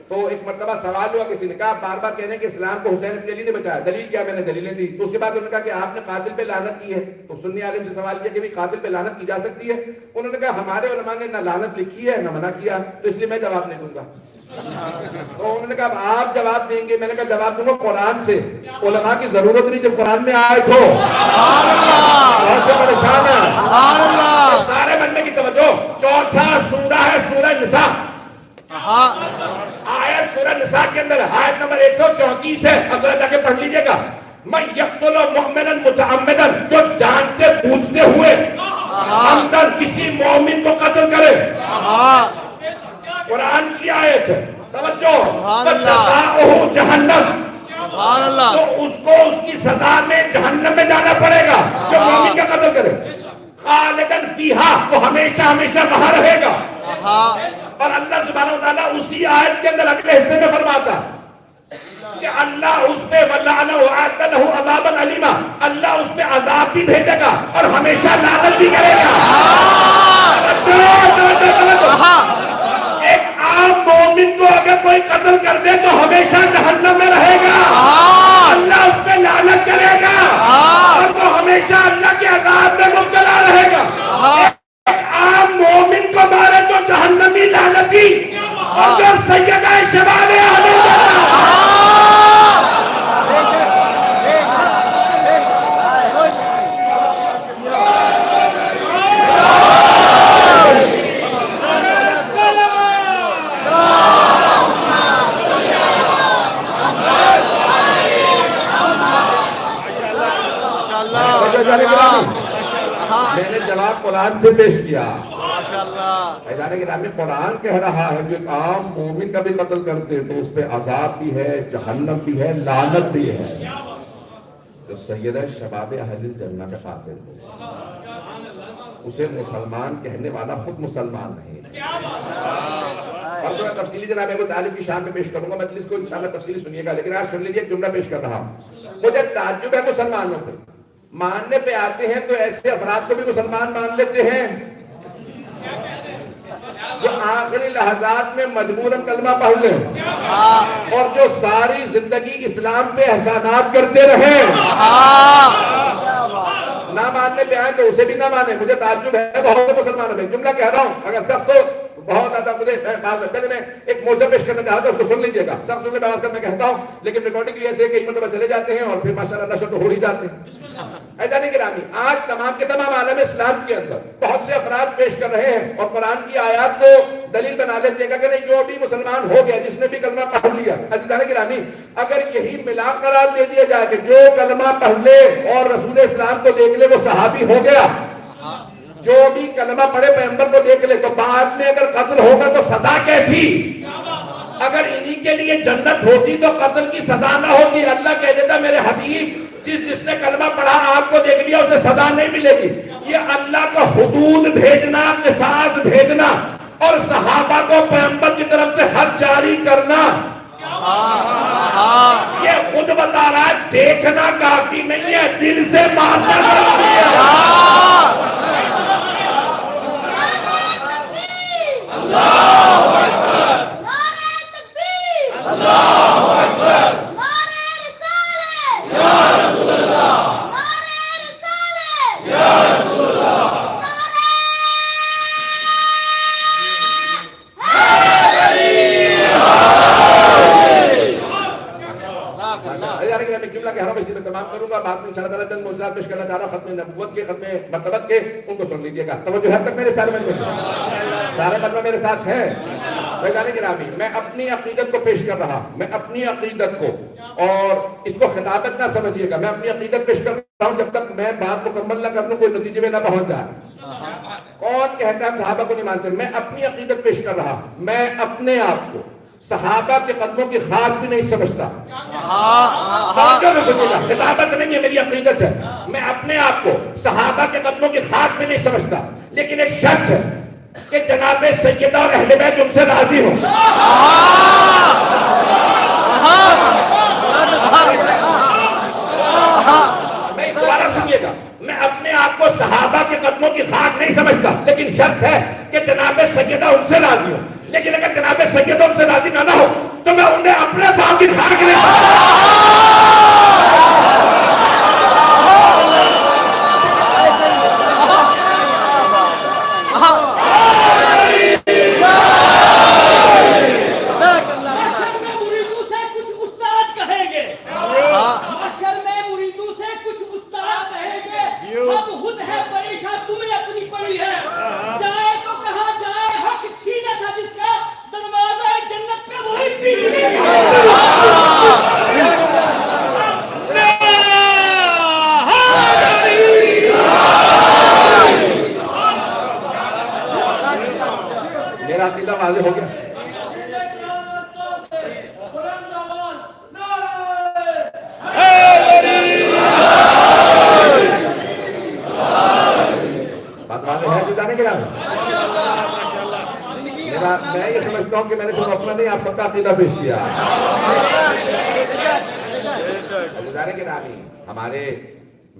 تو ایک مرتبہ سوال ہوا کسی نے کہا بار بار کہہ رہے ہیں کہ اسلام کو حسین بن علی نے بچایا، دلیل کیا؟ میں نے دلیلیں دی. تو اس کے بعد انہوں نے کہا کہ آپ نے قاتل پہ لعنت کی ہے. تو سنی عالم سے سوال کیا کہ قاتل پہ لعنت کی جا سکتی ہے؟ انہوں نے کہا ہمارے علماء نے نہ لعنت لکھی ہے نہ منع کیا، تو اس لیے میں جواب نہیں دوں گا. تو انہوں نے کہا آپ جواب دیں گے؟ میں نے کہا جواب دوں گا قرآن سے. علماء کی ضرورت نہیں جب قرآن میں آئے تو پریشان ہے. سارے بننے کی توجہ. چوتھا سورہ ہے سورہ نساء. آیت سورہ نساء کے اندر آیت نمبر 134 ہے، اگر جا کے پڑھ لیجئے گا. من یقتل مؤمنا متعمدا، جو جانتے بوجھتے ہوئے اندر کسی مومن کو قتل کرے. قرآن کی آیت ہے، توجہ. فجزاؤہ جہنم، تو اس کو اس کی سزا میں جہنم میں جانا پڑے گا جو مومن کا قتل کرے. خالدن فیہا، وہ ہمیشہ ہمیشہ وہاں رہے گا. اور اللہ سبحانہ وتعالیٰ اسی آیت کے اندر اگلے حصے میں فرماتا کہ اللہ اس پہ وَلَعَنَهُ وَأَعَدَّ لَهُ عَذَابًا عَلِيمًا، اللہ اس پہ عذاب بھی بھیجے گا اور ہمیشہ لعنت بھی کرے گا. ایک عام مومن کو اگر کوئی قتل کر دے تو ہمیشہ جہنم میں رہے گا، اللہ اس پہ لعنت کرے گا اور وہ ہمیشہ اللہ کے عذاب میں مبتلا رہے گا. عام مومن کو مارے تو جہنمی لعنتی، اور جو سیدہ شباب اہل جنت جواب قرآن سے پیش کیا. ماشاءاللہ. فیضان گرامی قرآن کہہ رہا ہے جو ایک عام مومن کا بھی قتل کرتے تو اس پہ عذاب بھی ہے, جہنم بھی ہے, لعنت بھی ہے. جو سیدہ شباب اہل الجنہ کا قاتل ہے اسے مسلمان کہنے والا خود مسلمان نہیں. اور میں تفصیلی جناب ابو طالب کی شان پہ پیش کروں گا, مجلس کو انشاءاللہ تفصیلی سنیے گا, لیکن آج سن لیجیے ایک جملہ پیش کر رہا ہوں. مجھے تعجب ہے مسلمانوں پہ, ماننے پہ آتے ہیں تو ایسے افراد کو بھی مسلمان مان لیتے ہیں جو آخری لحظات میں مجبوراً کلمہ پڑھ لیں اور جو ساری زندگی اسلام پہ احسانات کرتے رہیں. نہ ماننے پہ آئیں تو اسے بھی نہ مانیں. مجھے تعجب ہے بہت مسلمانوں میں. جملہ کہہ رہا ہوں, اگر سخت ہو بہت زیادہ مجھے پہلے میں ایک موضوع پیش کرنا چاہتا ہوں, اس کو سن لیجیے گا. سخت سننے پہ آواز کر میں کہتا ہوں, لیکن ریکارڈنگ کی ایسے کئی مرتبہ چلے جاتے ہیں اور پھر ماشاءاللہ نشر تو ہو ہی جاتے ہیں. ایسا نہیں گرامی, آج تمام کے تمام عالم اسلام کے اندر بہت سے افراد پیش کر رہے ہیں اور قرآن کی آیات کو دلیل بنا لیتے ہیں کہ نہیں جو بھی مسلمان ہو گیا, جس نے بھی کلمہ پڑھ لیا. عزیزان گرامی, اگر یہی ملا قرار دے دیا جائے کہ جو کلمہ پڑھ لے اور رسول اسلام کو دیکھ لے وہ صحابی ہو گیا, جو بھی کلمہ پڑھے پیغمبر کو دیکھ لے, تو بعد میں اگر قتل ہوگا تو سزا کیسی؟ اگر انہی کے لیے جنت ہوتی تو قتل کی سزا نہ ہوتی. اللہ کہہ دیتا میرے حبیب جس نے کلمہ پڑھا آپ کو دیکھ لیا اسے سزا نہیں ملے گی. یہ اللہ کا حدود بھیجنا, قصاص بھیجنا اور صحابہ کو پیغمبر کی طرف سے حد جاری کرنا, یہ خود بتا رہا ہے دیکھنا کافی نہیں ہے, دل سے ماننا ضروری ہے. پیش کرنا چاہ رہا ختم نبوت کے, ختم مرتبت کے, ان کو سن لیجیے گا. توجہ ہے تک میرے سارے مطلب میرے ساتھ ہے. میں اپنی عقیدت کو پیش کر رہا, میں اپنی عقیدت کو, اور اس کو خطابت نہ سمجھیے گا, میں اپنی عقیدت پیش کر رہا ہوں جب تک میں بات مکمل نہ کر لوں کوئی نتیجے میں نہ پہنچ جائے. کون کہتا ہے ہم صحابہ کو نہیں مانتے؟ میں اپنی عقیدت پیش کر رہا, میں اپنے آپ کو صحابہ کے قدموں کی خاک بھی نہیں سمجھتا. خطابت نہیں ہے, میری عقیدت ہے. میں اپنے آپ کو صحابہ کے قدموں کی خاک بھی نہیں سمجھتا, لیکن ایک شرط ہے کہ جناب سیدہ اور اہل بیت ان سے راضی ہوں. میں دوبارہ سنیے گا, میں اپنے آپ کو صحابہ کے قدموں کی خاک نہیں سمجھتا, لیکن شرط ہے کہ جناب سیدہ ان سے راضی ہوں. لیکن اگر جناب سیدہ ان سے راضی نہ ہو تو میں انہیں اپنے باپ کی خاک نہیں واضح ہو گیا. بات واضح ہے جانے کے نام. میں یہ سمجھتا ہوں کہ میں نے صرف اپنا نہیں آپ سب کا عقیدہ پیش کیا. جانے کے نام ہمارے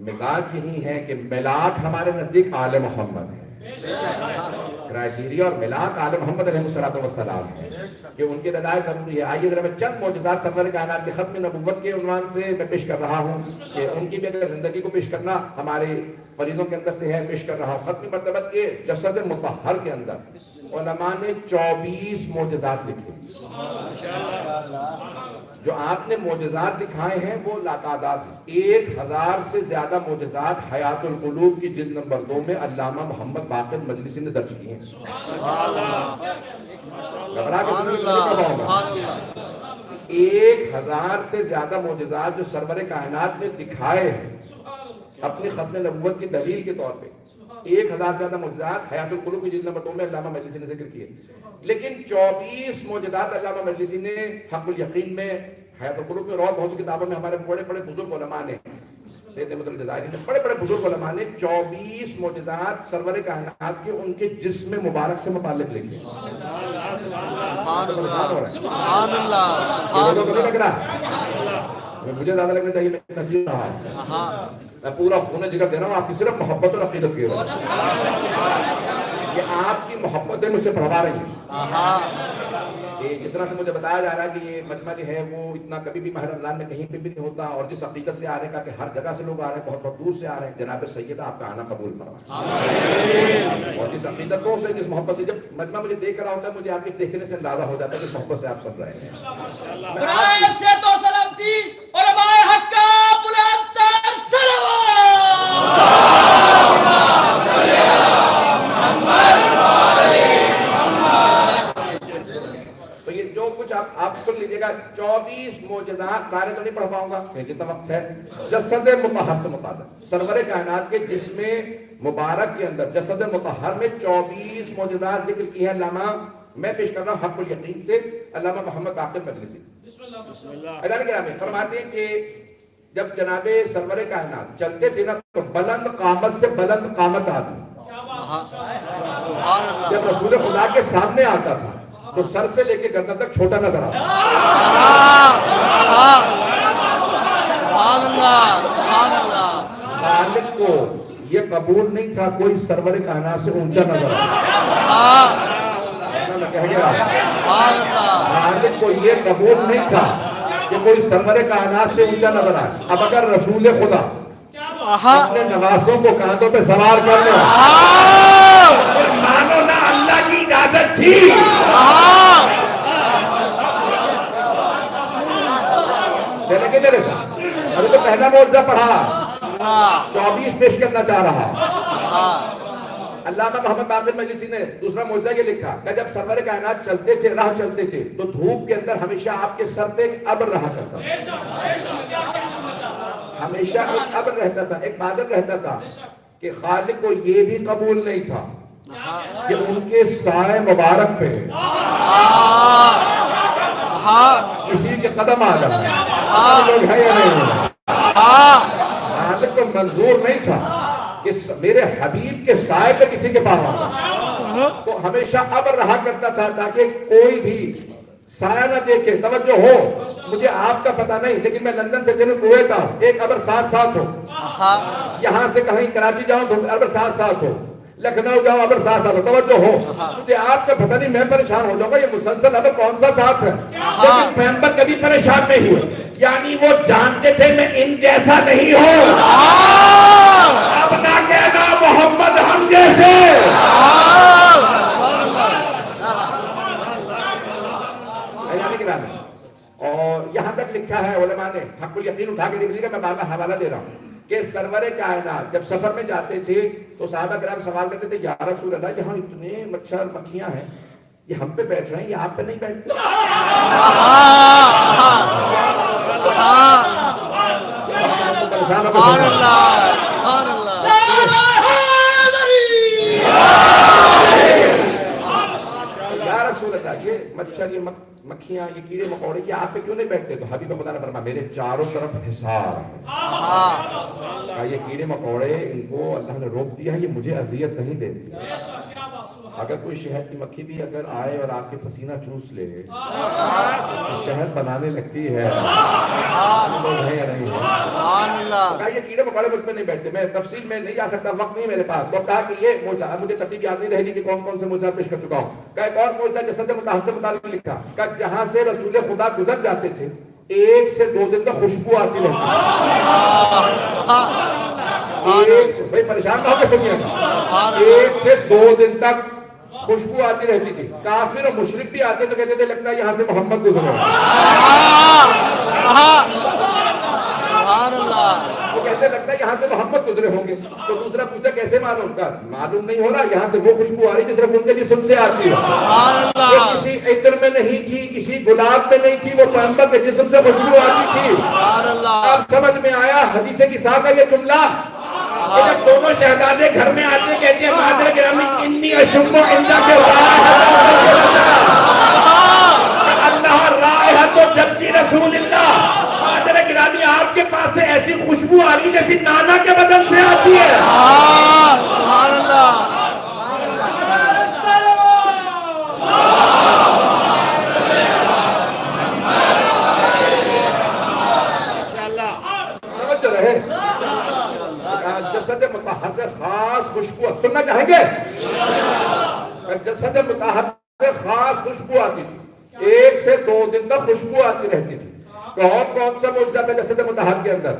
مزاج یہی ہے کہ ملاک ہمارے نزدیک آل محمد ہے. کرائٹیریا اور ملاک آل محمد علیہ السلام ہے کہ ان کی ردائے ضروری ہے. آئیے ذرا میں چند معجزات سرور کائنات کے ختم نبوت کے عنوان سے میں پیش کر رہا ہوں کہ ان کی بھی اگر زندگی کو پیش کرنا ہمارے فریضوں کے اندر سے ہے, پیش کر رہا ہوں. ختم مرتبت کے جسد مطہر کے اندر علماء نے 24 معجزات لکھے. جو آپ نے معجزات دکھائے ہیں وہ لاتعداد ہیں. 1000 سے زیادہ معجزات حیات القلوب کی جلد نمبر 2 میں علامہ محمد باقر مجلسی نے درج کیے ہیں. گھبرا کے سننے کو کب ہوگا. 1000 سے زیادہ معجزات جو سرور کائنات نے دکھائے ہیں اپنی ختم نبوت کی دلیل کے طور پہ, 1000 سے زیادہ معجزات حیات القلوب کی جلد نمبر 2 میں علامہ مجلسی نے ذکر کیے، لیکن 24 معجزات علامہ مجلسی نے حق الیقین میں، حیات القلوب میں، اور بہت سی کتابوں میں ہمارے بڑے بڑے بزرگ علماء نے، سید احمد الجزائری نے، بڑے بڑے بزرگ علماء نے 24 معجزات سرور کائنات کے ان کے جسم مبارک سے متعلق لکھے۔ سبحان اللہ سبحان اللہ لگ رہا مجھے زیادہ لگنا چاہیے، میں نصیحت رہا ہے، میں پورا خون جگر دے رہا ہوں آپ کی صرف محبت اور عقیدت کی وجہ سے، کہ آپ کی محبتیں مجھ سے پڑھوا رہی ہیں۔ جس طرح سے مجھے بتایا جا رہا ہے کہ یہ مجمع جو ہے وہ اتنا کبھی بھی ماہ رمضان میں کہیں پہ بھی نہیں ہوتا، اور جس عقیدت سے آ رہے ہیں کہ ہر جگہ سے لوگ آ رہے ہیں، بہت بہت دور سے آ رہے ہیں، جناب سیدہ آپ کا آنا قبول فرمائے، اور جس عقیدتوں سے، جس محبت سے، جب مجمع مجھے دیکھ رہا ہوتا ہے مجھے آپ کے دیکھنے سے اندازہ ہو جاتا ہے کہ محبت سے آپ سن رہے آپ سن لیجئے گا۔ 24 معجزات سارے تو نہیں پڑھ پاؤں گا جتنا وقت ہے۔ جسد مطہر سے متعلق سرور کائنات کے جسم مبارک کے اندر جسد مطہر میں 24 معجزات ذکر کی ہیں علامہ، میں پیش کر رہا ہوں حق الیقین سے، علامہ محمد باقر مجلسی عزیزان گرامی فرماتے ہیں کہ جب جناب سرور کائنات چلتے تھے نا تو بلند قامت سے بلند قامت آدمی جب رسول خدا کے سامنے آتا تھا تو سر سے لے کے گردن تک چھوٹا نظر آتا۔ خالق کو یہ قبول نہیں تھا کوئی سرور کائنات سے اونچا نظر آتا۔ خالق کو یہ قبول نہیں تھا کہ کوئی سرور کائنات سے اونچا نظر آئے۔ اب اگر رسول خدا اپنے نوازوں کو کاندھوں پہ سوار کر لیں، مانو نہ اللہ کی اجازت تھی، چلے گے میرے ساتھ؟ ابھی تو پہلا معجزہ پڑھا، 24 پیش کرنا چاہ رہا۔ علامہ محمد باقر مجلسی نے دوسرا معجزہ یہ لکھا کہ جب سرور کائنات چلتے تھے، راہ چلتے تھے تو دھوپ کے اندر ہمیشہ آپ کے سر پہ ایک ابر رہا کرتا تھا، ہمیشہ ایک ابر رہتا تھا، ایک بادل رہتا تھا، کہ خالق کو یہ بھی قبول نہیں تھا کہ ان کے سائے مبارک پہ کسی کے قدم آ جائے۔ لوگ ہیں یا نہیں؟ خالق کو منظور نہیں تھا کہ میرے حبیب کے سائے پہ کسی کے پاس آ، تو ہمیشہ ابر رہا کرتا تھا تاکہ کوئی بھی سایہ نہ دیکھے، توجہ ہو۔ مجھے آپ کا پتہ نہیں لیکن میں لندن سے جنوب کویت آؤں، ایک ابر ساتھ ساتھ ہو، یہاں سے کہیں کراچی جاؤں تو ابر ساتھ ساتھ ہو، لکھنؤ جاؤ ابر ساتھ ساتھ ہو، توجہ ہو۔ مجھے آپ کا پتہ نہیں، میں پریشان ہو جاؤں گا یہ مسلسل ابر کون سا ساتھ ہے، لیکن پیغمبر کبھی پریشان نہیں ہوئے، یعنی وہ جانتے تھے میں ان جیسا نہیں ہوں، اب نہ کہنا محمد ہم جیسے۔ اور یہاں تک لکھا ہے علماء نے، حق الیقین اٹھا کے دیکھ لیجیے گا، میں بار بار حوالہ دے رہا ہوں کہ سرور کائنات جب سفر میں جاتے تھے تو صحابہ کرام سوال کرتے تھے یا رسول اللہ یہاں اتنے مچھر مکھیاں ہیں، یہ ہم پہ بیٹھ رہے ہیں، یہ آپ پہ نہیں بیٹھتے؟ یا رسول اللہ یہ مچھر، یہ مکھیاں، یہ کیڑے مکوڑے یہ آپ پہ کیوں نہیں بیٹھتے؟ تو حبیب خدا نے فرمایا میرے چاروں طرف حصار ہے، یہ کیڑے مکوڑے ان کو اللہ نے روک دیا ہے، یہ مجھے اذیت نہیں دیتی۔ اگر کوئی شہد کی مکھی بھی اگر آئے اور آپ کے پسینہ چوس لے، شہد بنانے لگتی ہے، لوگ ہیں یا نہیں ہیں؟ کہا یہ کیڑے مکوڑے مجھ پہ نہیں بیٹھتے، میں تفصیل میں نہیں جا سکتا، وقت نہیں میرے پاس۔ تو کہا کہ یہ معجزہ، مجھے ترتیب یاد نہیں رہے گی کہ کون کون سے معجزہ پیش کر چکا ہوں۔ کہ ایک اور معجزہ جسد مطہر سے متعلق لکھا کہ جہاں سے رسول خدا گزر جاتے تھے 1 سے 2 دن تک خوشبو آتی رہتی، بھائی پریشان نہ ہو کے سنیے، 1 سے 2 دن تک خوشبو آتی رہتی تھی۔ کافر اور مشرک بھی آتے تو کہتے تھے لگتا ہے یہاں سے محمد گزرے، وہ کہتے لگتا ہے یہاں سے محمد گزرے ہوں گے۔ تو دوسرا پوچھتا کیسے معلوم؟ کا معلوم نہیں ہو رہا، یہاں سے وہ خوشبو آ رہی جس طرح ان کے جسم سے آتی ہے، وہ کسی عطر میں نہیں تھی، کسی گلاب میں نہیں تھی، وہ پیغمبر کے جسم سے خوشبو آتی تھی۔ اب سمجھ میں آیا حدیث کی ساق کا یہ جملہ کہ جب دونوں شہزادے گھر میں آتے کہتے ہیں مادر گرامی انی اشم عندک اللہ رائحۃ جدی رسول اللہ، مادر گرامی آپ کے پاس سے ایسی خوشبو آ رہی جیسی نانا کے بدن سے آتی ہے. سبحان اللہ. جسد مطہر سے خاص خوشبو سننا چاہیں گے؟ جسد مطہر سے خاص خوشبو آتی تھی، 1 سے 2 دن تک خوشبو آتی رہتی تھی. تو اور کون سا معجزہ تھا جسد مطہر کے اندر؟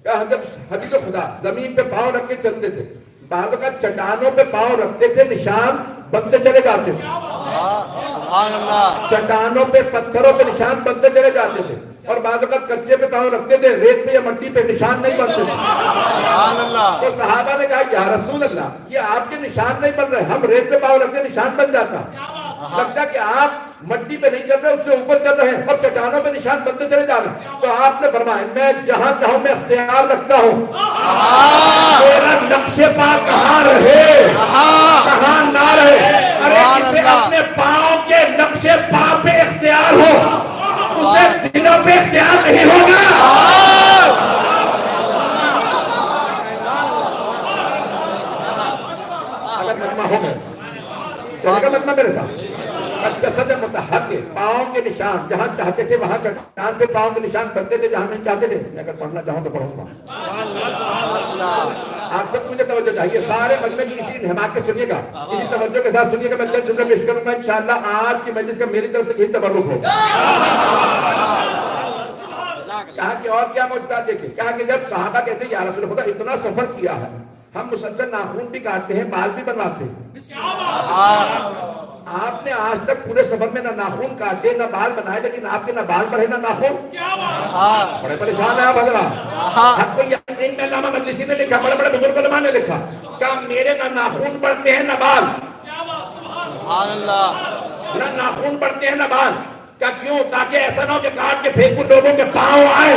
کہ جب حبیب خدا زمین پہ پاؤں رکھ کے چلتے تھے، بعض اوقات چٹانوں پہ پاؤں رکھتے تھے، نشان بنتے چلے جاتے تھے. سبحان اللہ. چٹانوں پہ پتھروں پہ نشان بنتے چلے جاتے تھے، اور بعض اوقات کچے پہ پاؤں رکھتے تھے، ریت پہ یا مٹی پہ نشان نہیں بنتے تھے. سبحان اللہ. تو صحابہ نے کہا یا رسول اللہ یہ آپ کے نشان نہیں بن رہے، ہم ریت پہ پاؤں رکھتے نشان بن جاتا. لگتا کہ آپ مٹی پہ نہیں چل رہے، اس سے اوپر چل رہے ہیں اور چٹانوں پہ نشان بنتے چلے جا رہے ہیں. تو آپ نے فرمایا میں جہاں چاہوں میں اختیار رکھتا ہوں، میرا نقش پا کہاں رہے کہاں نہ رہے. ارے جسے اپنے پاؤں کے نقش پا پہ اختیار ہو اسے دلوں پہ اختیار نہیں ہوگا. اگر مجمع ہو گئے چلے گا مجمع میرے ساتھ. جسد مطہر کے پاؤں کے نشان جہاں چاہتے تھے وہاں چٹان پہ پاؤں کے نشان بنتے تھے، جہاں نہیں چاہتے تھے. میں اگر پڑھنا چاہوں تو پڑھوں گا. آپ سب مجھے توجہ چاہیے، سارے مجمع کی اسی انہماک کے سنیے گا، اسی توجہ کے ساتھ سنیے گا. میں چند جملے پیش کروں گا، انشاءاللہ آج کی مجلس کا میری طرف سے یہی تبرک ہوگا. کہا کہ اور کیا معجزات دیکھیں؟ کہا کہ جب صحابہ کہتے ہیں یا رسول خدا اتنا سفر کیا ہے، ہم مسلسل ناخون بھی کاٹتے ہیں، بال بھی بنواتے ہیں، آپ نے آج تک پورے سفر میں نہ ناخون کاٹے نہ بال بنائے، لیکن آپ کے نہ بال بڑھے نہ ناخون. بڑے پریشان ہیں آپ حضرات. حق الیقین میں علامہ مجلسی نے لکھا، بڑے بڑے بزرگ علماء نے لکھا کہ میرے نہ ناخون بڑھتے ہیں نہ بال. سبحان اللہ. نہ ناخون بڑھتے ہیں نہ بال. کیا کیوں؟ تاکہ ایسا نہ ہو کہ کاٹ کے پھینکوں لوگوں کے پاؤں آئے.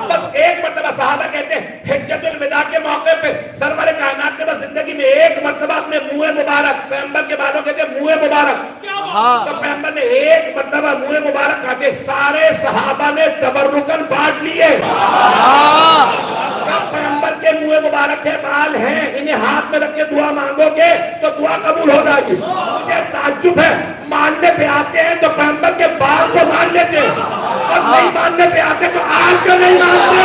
بس ایک مرتبہ صحابہ کہتے ہیں حجت الوداع کے موقع پہ سرور کائنات نے بس زندگی میں ایک مرتبہ اپنے منہ مبارک، پیغمبر کے بالوں کہتے ہیں منہ مبارک، تو پیغمبر نے ایک مرتبہ منہ مبارک کاٹے. سارے صحابہ نے تبرکن بانٹ لیے. پیغمبر کے منہ مبارک کے بال ہیں، انہیں ہاتھ میں رکھ کے دعا مانگو گے تو دعا قبول ہو جائے گی. مجھے تعجب ہے، ماننے پہ آتے ہیں تو پیغمبر کے بال کو مان لیتے ہیں، اور نہیں ماننے پہ آتے تو آج کا نہیں مانتے.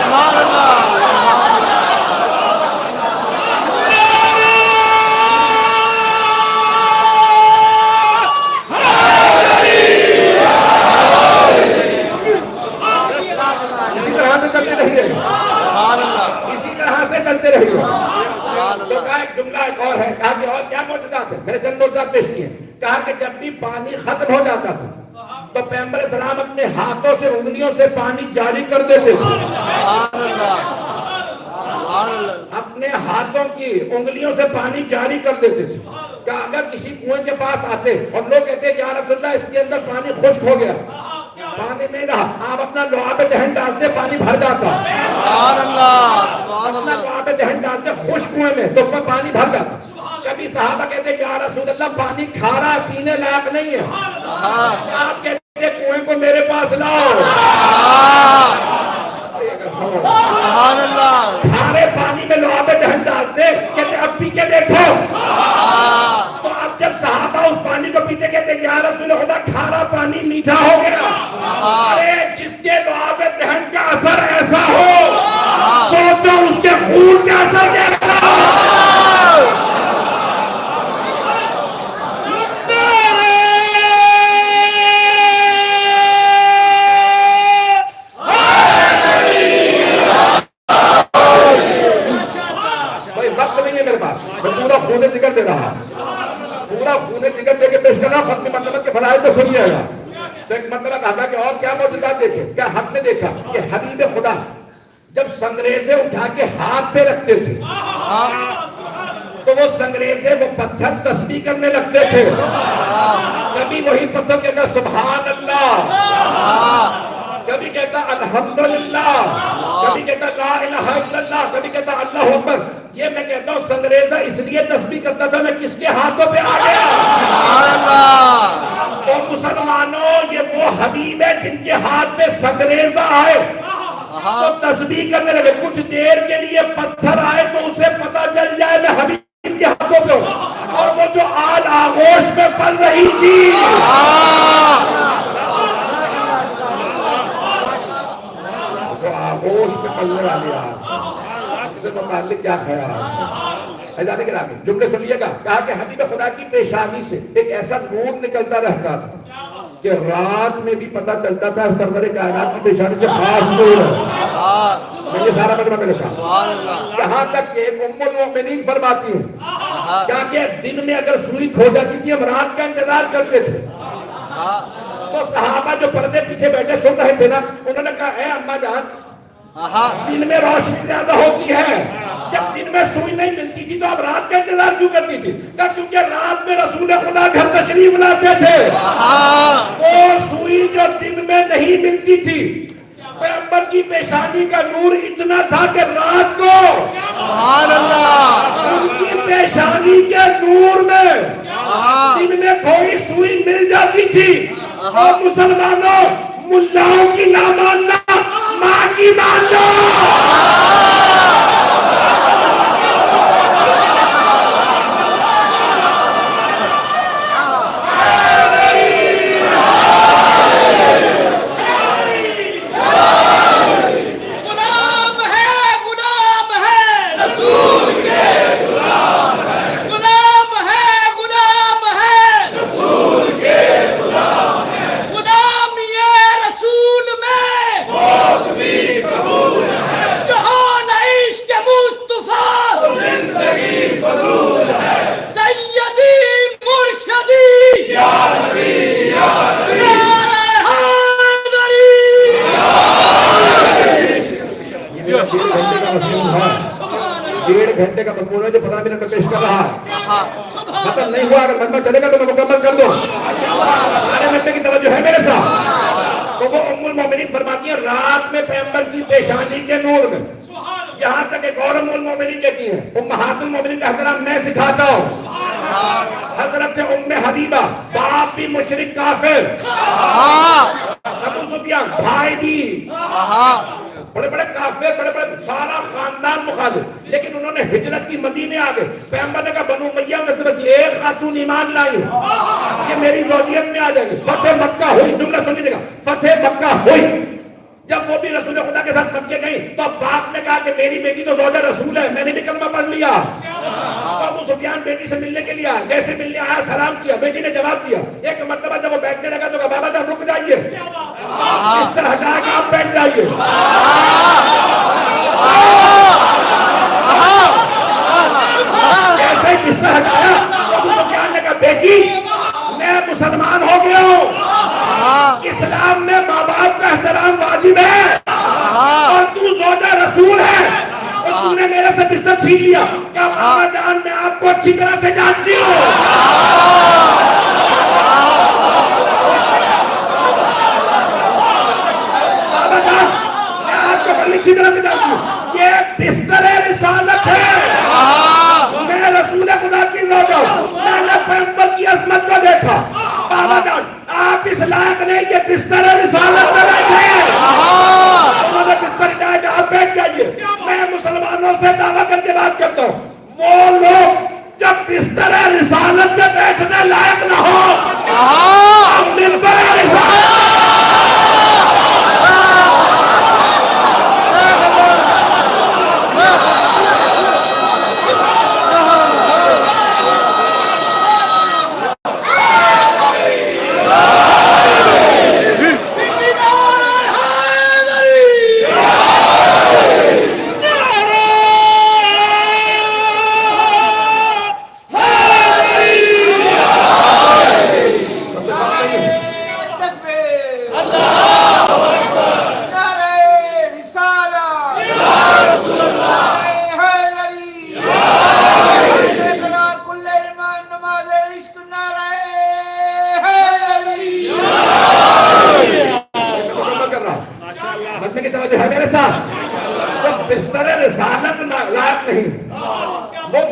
سبحان اللہ. اسی طرح سے چلتے رہیے. تو کہا ایک جملہ ایک اور ہے، کہا کہ اور کیا معجزات ہیں؟ میں نے چند معجزات پیش کیے. کہا کہ جب بھی پانی ختم ہو جاتا تھا تو پیغمبر علیہ السلام اپنے ہاتھوں سے انگلیوں سے پانی جاری کر دیتے تھے. اپنے ہاتھوں کی انگلیوں سے پانی جاری کر دیتے تھے. کہ اگر کسی کنویں کے پاس آتے اور لوگ کہتے ہیں یا رسول اللہ اس کے اندر پانی خشک ہو گیا، پانی نہیں رہا، آپ اپنا لعاب دہن ڈالتے پانی بھر جاتا. اپنا لعاب دہن ڈالتے خشک کنویں میں تو اس میں پانی بھر جاتا. کبھی صحابہ کہتے یا رسول اللہ پانی کھارا پینے لائق نہیں ہے، آپ کہتے کنویں کو میرے پاس لاؤ. کھارے پانی میں لعاب دہن ڈالتے کہتے اب پی کے دیکھو. تو اب جب صحابہ اس پانی کو پیتے کہتے یا رسول خدا کھارا پانی میٹھا ہو گیا. ارے جس کے لعاب دہن کا اثر ایسا ہو سوچو اس کے خون کا اثر کیسا ہو. پورا خون جگر دے رہا، پورا خون جگر دے کے پیش کرنا خط کی مرتبہ کے فضائل تو سنیے گا. تو ایک مرتبہ کہا کہ اور کیا معجزات دیکھے؟ کیا حق نے دیکھا کہ حبیب خدا جب سنگریزے اٹھا کے ہاتھ پہ رکھتے تھے تو وہ وہ سنگریزے وہ پتھر تسبیح کرنے لگتے تھے. کبھی وہی پتھر کہتا سبحان اللہ, کبھی کہتا الحمدللہ, کبھی کہتا لا الہ الا اللہ, کبھی کہتا اللہ اکبر. یہ میں کہتا ہوں سنگریزہ اس لیے تسبیح کرتا تھا میں کس کے ہاتھوں پہ آ گیا. تو مسلمانوں یہ وہ حبیب ہے جن کے ہاتھ میں سنگریزہ آئے تو تسبیح کرنے لگے. کچھ دیر کے لیے پتھر آئے تو اسے پتہ چل جائے میں حبیب کے ہاتھوں پہ ہوں. اور وہ جو آل آغوش میں پل رہی تھی, جو آغوش میں پلنے والی اس سے متعلق کیا خیال ہے؟ جملے سنیے گا. کہا کہ حبیب خدا کی پیشانی سے ایک ایسا نور نکلتا رہتا تھا کہ رات میں بھی پتہ چلتا تھا سرور کائنات کی پیشانی سے خاص نور ہے. میں یہ سارا مجمع میرے ساتھ. یہاں تک کہ ام المؤمنین فرماتی ہیں کہا کہ دن میں اگر سوئی کھو جاتی تھی ہم رات کا انتظار کرتے تھے. تو صحابہ جو پردے پیچھے بیٹھے سن رہے تھے نا, انہوں نے کہا اے اماں جان دن میں روشنی زیادہ ہوتی ہے, جب دن میں سوئی نہیں ملتی تھی تو آپ رات کا انتظار کیوں کرتی تھی؟ کہا کیونکہ رات میں رسول خدا گھر تشریف لاتے تھے. وہ سوئی جو دن میں نہیں ملتی تھی, پیغمبر کی پیشانی کا نور اتنا تھا کہ رات کو سبحان اللہ ان کی پیشانی کے نور میں دن میں تھوڑی سوئی مل جاتی تھی. اور مسلمانوں ملاؤں کی نہ ماننا, ماں کی ماننا. ڈیڑھ گھنٹے کا مضمون ہے جو 15 منٹ میں پیش کر رہا ہے. ختم نہیں ہوا, اگر مجمع چلے گا تو میں مکمل کر دوں. سارے مجمع کی توجہ ہے میرے ساتھ. تو وہ ام المؤمنین فرماتی ہیں رات میں پیغمبر کی پیشانی کے نور میں, یہاں تک ایک اور ام المؤمنین کہتی ہیں, امہات المؤمنین کا احترام میں سکھاتا ہوں. حضرت ام حبیبہ, باپ بھی مشرک کافر, ابو سفیان بھائی بھی بڑے بڑے کافر, بڑے بڑے سارا خاندان مخالف, لیکن انہوں نے ہجرت کی مدینے آگے. پیغمبر نے کہا بنو امیہ میں سے بس ایک خاتون ایمان لائی کہ میری زوجیت میں آ جائے گی. فتح مکہ ہوئی, جملہ سن لیجیے گا, فتح مکہ ہوئی. جب وہ بھی رسول خدا کے ساتھ مکے گئی تو باپ نے کہا کہ میری بیٹی تو زوجہ رسول ہے, میں نے بھی کلمہ پڑھ لیا. تو ابو سفیان بیٹی سے ملنے کے لیے آیا, جیسے ملنے آیا سلام کیا, بیٹی نے جواب دیا. ایک مرتبہ جب وہ بیٹھنے لگا تو کہا بابا جان رک جائیے, اس طرح ہٹا کے آپ بیٹھ جائیے. جیسے قصہ ہٹایا ابو سفیان نے کہا بیٹی میں مسلمان ہو گیا ہوں, اسلام میں ماں باپ کا احترام واجب ہے, اور تو زوجہ رسول ہے, اور تو نے میرے سے بستر چھین لیا. کیا بابا جان میں آپ کو اچھی طرح سے جانتی ہوں, بابا جان میں آپ کو بڑی اچھی طرح سے جانتی ہوں, یہ بستر رسالت ہے, میں رسول خدا کی زوجہ ہوں, میں نے پیغمبر کی عظمت کو دیکھا. بابا جان آپ اس لائق نہیں کہ بستر رسالت میں بیٹھے, انہوں نے بستر ہٹایا کہ آپ بیٹھ جائیے. میں مسلمانوں سے دعویٰ کر کے بات کرتا ہوں, وہ لوگ جب بستر رسالت میں بیٹھنے لائق نہ ہو, منبر رسالت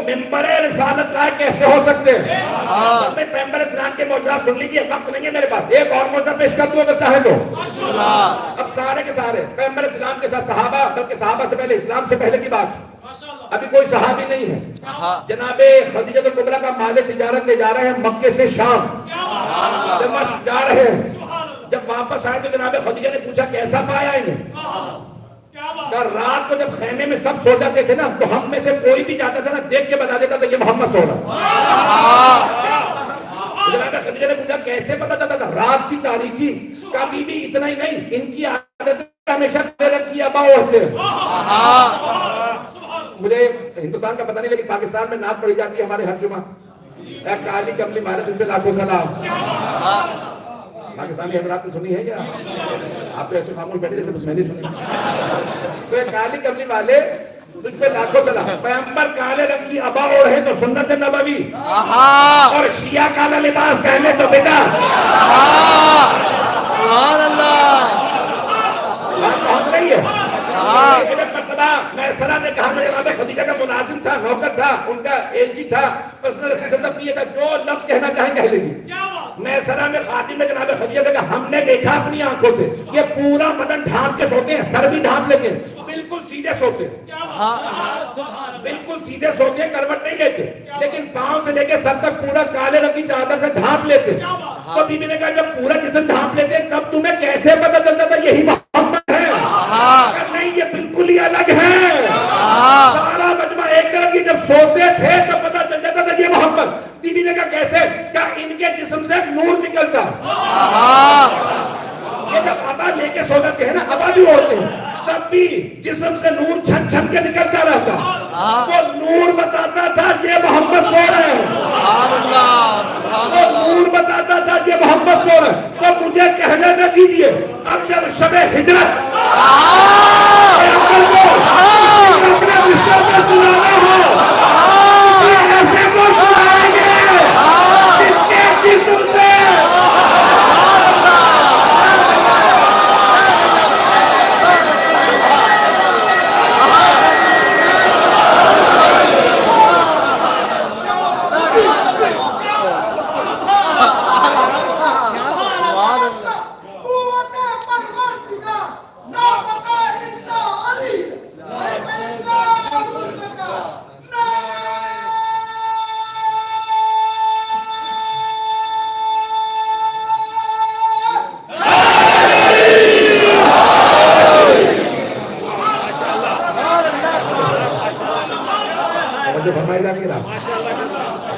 منبر رسالت لائے کیسے ہو سکتے ہیں؟ میں پیغمبر اسلام کے معجزات سن لیجیے، وقت نہیں ہے میرے پاس، ایک اور معجزہ پیش کر دوں اگر چاہیں تو۔ اب سارے کے سارے پیغمبر اسلام کے ساتھ صحابہ، بلکہ صحابہ سے پہلے، اسلام سے پہلے کی بات، ابھی کوئی صحابی نہیں ہے، جناب خدیجہ الکبریٰ کا مال تجارت لے جا رہے ہیں مکے سے شام، دمشق جا رہے ہیں، جب واپس آئے تو جناب خدیجہ نے پوچھا کیسا پایا انہیں؟ کہ رات کو جب خیمے میں سب سو جاتے تھے نا تو ہم میں سے کوئی بھی جاتا تھا نا دیکھ کے بتا دیتا تھا یہ محمد سو رہا۔ جناب خدیجہ نے پوچھا کیسے پتا چلتا تھا؟ رات کی تاریکی، کبھی بھی اتنا ہی نہیں، ان کی عادت ہمیشہ رکھی ابا ہوتے ہیں۔ مجھے ہندوستان کا پتہ نہیں لیکن پاکستان میں نعت پڑھی جاتی ہے ہمارے ہر جمعہ، اے کالی کملی مارے تم پہ لاکھوں سلام۔ پاکستانی حضرات نے سنی ہے یا آپ تو ایسے خاموش بیٹھے جیسے میں نہیں سنی؟ تو اے کالی کملی والے تجھ پہ لاکھوں سلام۔ پیغمبر کالے رنگ کی ابا اوڑھے تو سنت نبوی، اور شیعہ کالا لباس پہنے تو بدعت۔ سبحان اللہ، بات پہنچ رہی ہے؟ میسرہ نے کہا کہ جناب خدیجہ کا ملازم تھا، نوکر تھا، ان کا ایلچی تھا، پرسنل اسسٹنٹ بھی تھا، جو لفظ کہنا چاہیں کہہ لیجیے۔ میسرہ میں خادم نے جناب خدیجہ سے کہا ہم نے دیکھا اپنی آنکھوں سے یہ پورا بدن ڈھانپ کے سوتے ہیں، سر بھی ڈھانپ لیتے ہیں، بالکل سیدھے سوتے ہیں، بالکل سیدھے سوتے ہیں، کروٹ نہیں لیتے، لیکن پاؤں سے لے کے سر تک پورا کالے رنگ کی چادر سے ڈھانپ لیتے ہیں۔ تو بی بی نے کہا جب پورا جسم ڈھانپ لیتے ہیں تب تمہیں کیسے پتہ چلتا تھا یہی محمد ہے؟ نہیں، یہ بالکل ہی الگ ہے۔ سارا مجمع ایک طرح کی جب سوتے تھے تب پتہ چل جاتا تھا یہ محمد۔ بی بی نے کہا کیسے؟ کہا ان کے جسم سے نور نکلتا، یہ جب ابا لے کے سو جاتے ہیں نا، ابا بھی ہوتے ہیں، تب بھی جسم سے نور چھن چھن کے نکلتا رہتا، وہ نور بتاتا تھا یہ محمد سو رہے ہیں، وہ نور بتاتا تھا یہ محمد سو رہے ہیں۔ تو مجھے کہنے نہ دیجئے اب جب شب ہجرت اپنے بستر میں سلانا ہو، ایسے کو سلائیں گے جس کے جسم سے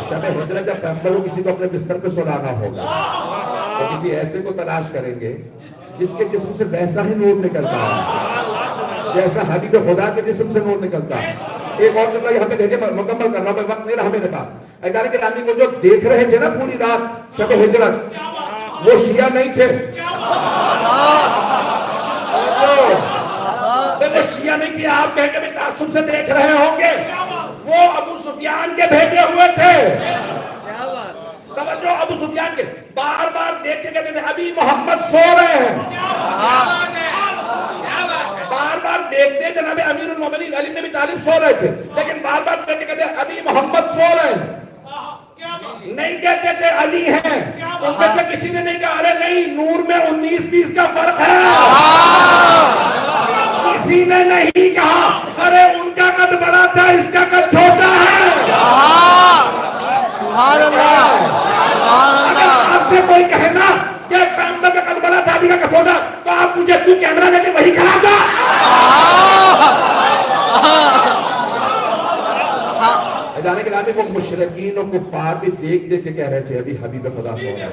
شب ہجرت جب پیغمبر کو کسی کو اپنے بستر پہ سلانا ہوگا تو کسی ایسے کو تلاش کریں گے جس کے جسم سے ویسا ہی نور نکلتا ہے جیسا حبیب خدا کے جسم سے نور نکلتا ہے۔ ایک اور جملہ یہاں پہ دیکھیں، مکمل کر رہا ہوں، وقت نہیں رہا میرے پاس۔ ادارے گرامی کو جو دیکھ رہے تھے نا پوری رات شب ہجرت، وہ شیعہ نہیں تھے، وہ شیعہ نہیں تھے، آپ کہہ کے بھی تعصب سے دیکھ رہے ہوں گے، وہ ابو سفیان کے بھیجے ہوئے تھے۔ سمجھو ابو سفیان کے بار بار دیکھتے کہتے تھے ابھی محمد سو رہے ہیں، بار بار دیکھتے جناب امیر المومنین علی بن ابی طالب سو رہے تھے، لیکن بار بار دیکھتے کہتے ابھی محمد سو رہے ہیں، نہیں کہتے تھے علی ہیں۔ ان میں سے کسی نے نہیں کہا ارے نہیں نور میں 19-20 کا فرق ہے، کسی نے نہیں کہا ارے ان کا قد بڑا تھا اس کا قد چھوٹا ہے۔ سبحان اللہ، اگر آپ سے کوئی کہنا کہ پیغمبر کا قد بڑا تھا علی کا قد چھوٹا تو آپ مجھے تو کیمرہ لے کے وہی کھڑا تھا۔ جانے کے نامی وہ مشرکین و کفار بھی دیکھ دیکھ کے کہہ رہے تھے ابھی حبیب خدا سو رہے ہیں،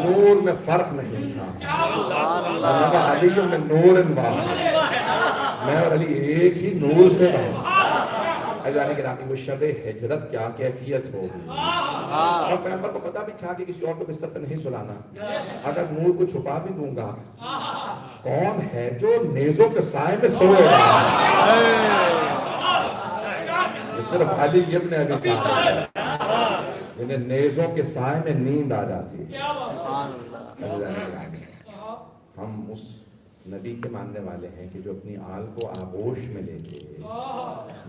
نور میں فرق نہیں تھا، علی میں نور واحد، میں اور علی ایک ہی نور سے رہے۔ جانے کے نامی وہ شب ہجرت کیا کیفیت ہوگی، اور پیغمبر کو پتا بھی تھا کہ کسی اور کو بستر پہ نہیں سلانا، اگر نور کو چھپا بھی دوں گا کون ہے جو نیزوں کے سائے میں سوئے گا؟ صرف علی ابن ابی طالب، انہیں نیزوں کے سائے میں نیند آ جاتی ہے۔ ہم اس نبی کے ماننے والے ہیں کہ جو اپنی آل کو آغوش میں لے کے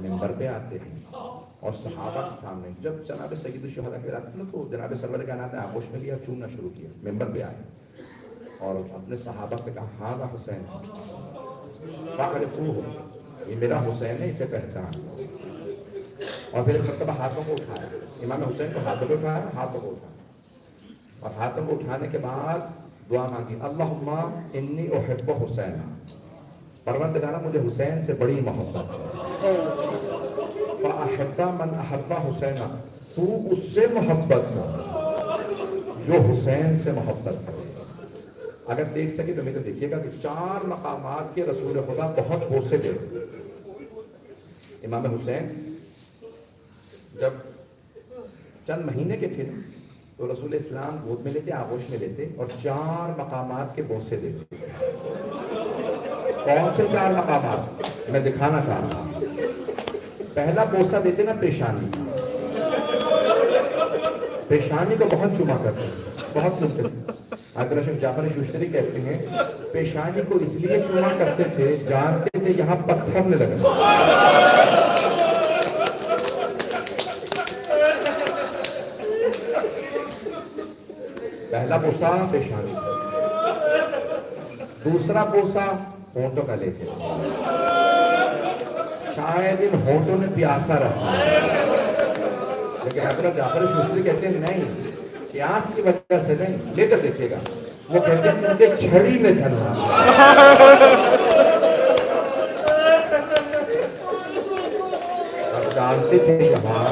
منبر پہ آتے ہیں اور صحابہ کے سامنے جب جناب سید الشہداء کے رات میں تو جناب سرور کائنات نے آغوش میں لیا چومنا شروع کیا منبر پہ آئے اور اپنے صحابہ سے کہا ہاں حسین فاعرفوہ یہ میرا حسین ہے اسے پہچان اور پھر ایک مرتبہ ہاتھوں کو اٹھایا امام حسین کو ہاتھوں کو اٹھایا ہاتھوں کو اٹھایا اور ہاتھوں کو اٹھانے کے بعد دعا مانگی اللہم انی احب حسین پروردگارہ مجھے حسین سے بڑی محبت ہے فاحب من احب حسین تو اس سے محبت کر جو حسین سے محبت کرے اگر دیکھ سکے تو میرے دیکھیے گا کہ 4 مقامات کے رسول خدا بہت بوسے دے امام حسین جب چند مہینے کے تھے تو رسول اسلام گود میں لیتے آغوش میں لیتے اور 4 مقامات کے بوسے دیتے کون سے 4 مقامات میں دکھانا چاہ رہا ہوں پہلا بوسہ دیتے نا پیشانی کو بہت چوما کرتے بہت چومتے تھے حضرت شیخ جعفر شوشتری کہتے ہیں پیشانی کو اس لیے چوما کرتے تھے جانتے تھے یہاں پتھر نے لگا پہلا بوسہ پیشانی دوسرا بوسہ ہونٹوں کا لیتے شاید ان ہونٹوں نے پیاسا رہا لیکن حضرت جعفر شوشتری کہتے ہیں نہیں پیاس کی وجہ سے نہیں لے کر دیکھے گا وہ کہتے ہیں ان کے چھڑی میں چلنا اب جانتے تھے یہاں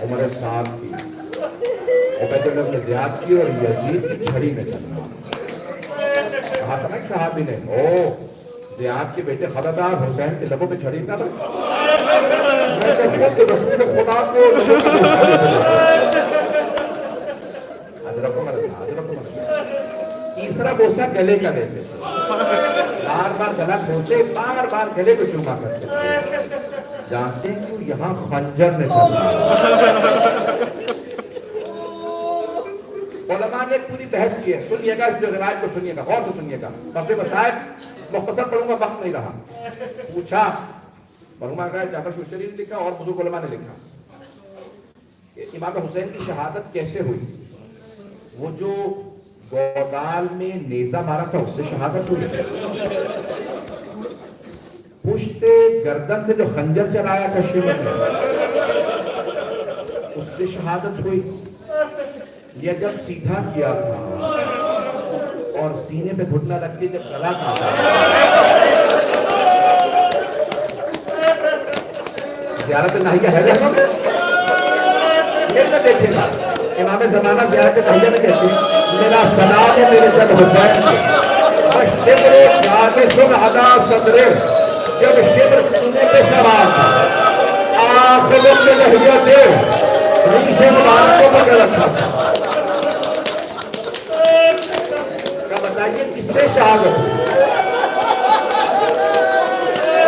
عمر صاحب کی عبید اللہ بن زیاد کی اور یزید کی چھڑی میں چلنا کہا تھا نا ایک صحابی نے او زیاد کے بیٹے خبردار حسین کے لبوں پہ چھڑی نہ رکھ میں تو خود رسول خدا کو حضرت کو مرضا تیسرا بوسہ گلے کا لیتے بار بار گلا کھولتے بار بار گلے کو چوما کرتے جانتے ہیں کیوں یہاں خنجر نے چلنا علماء نے پوری بحث کی ہے سنیے گا اس روایت کو سنیے گا غور سے سنیے گا وقت مسائب مختصر پڑھوں گا وقت نہیں رہا پوچھا مرحوم آقا جعفر شوشتری نے لکھا اور بزرگ علماء نے لکھا امام حسین کی شہادت کیسے ہوئی وہ جو گودال میں نیزہ مارا تھا اس سے شہادت ہوئی پشت گردن سے جو خنجر چلایا تھا شیوت نے اس سے شہادت ہوئی یہ جب سیدھا کیا تھا اور سینے پہ گھٹنا رکھ کے جب گلا کاٹا زیارت ناہیہ ہے یہ نہ دیکھیں گا امام زمانہ زیارت ناہیہ میں کہتے ہیں میرا سلام ہے میرے جد حسین اور شبر جانس علی صدر جب شبر سینے پہ سوار تھا آخلوں کے ناہیہ دے ریش مبارکوں پر رکھا تھا کیا بتائیے کس سے شہادت ہوئی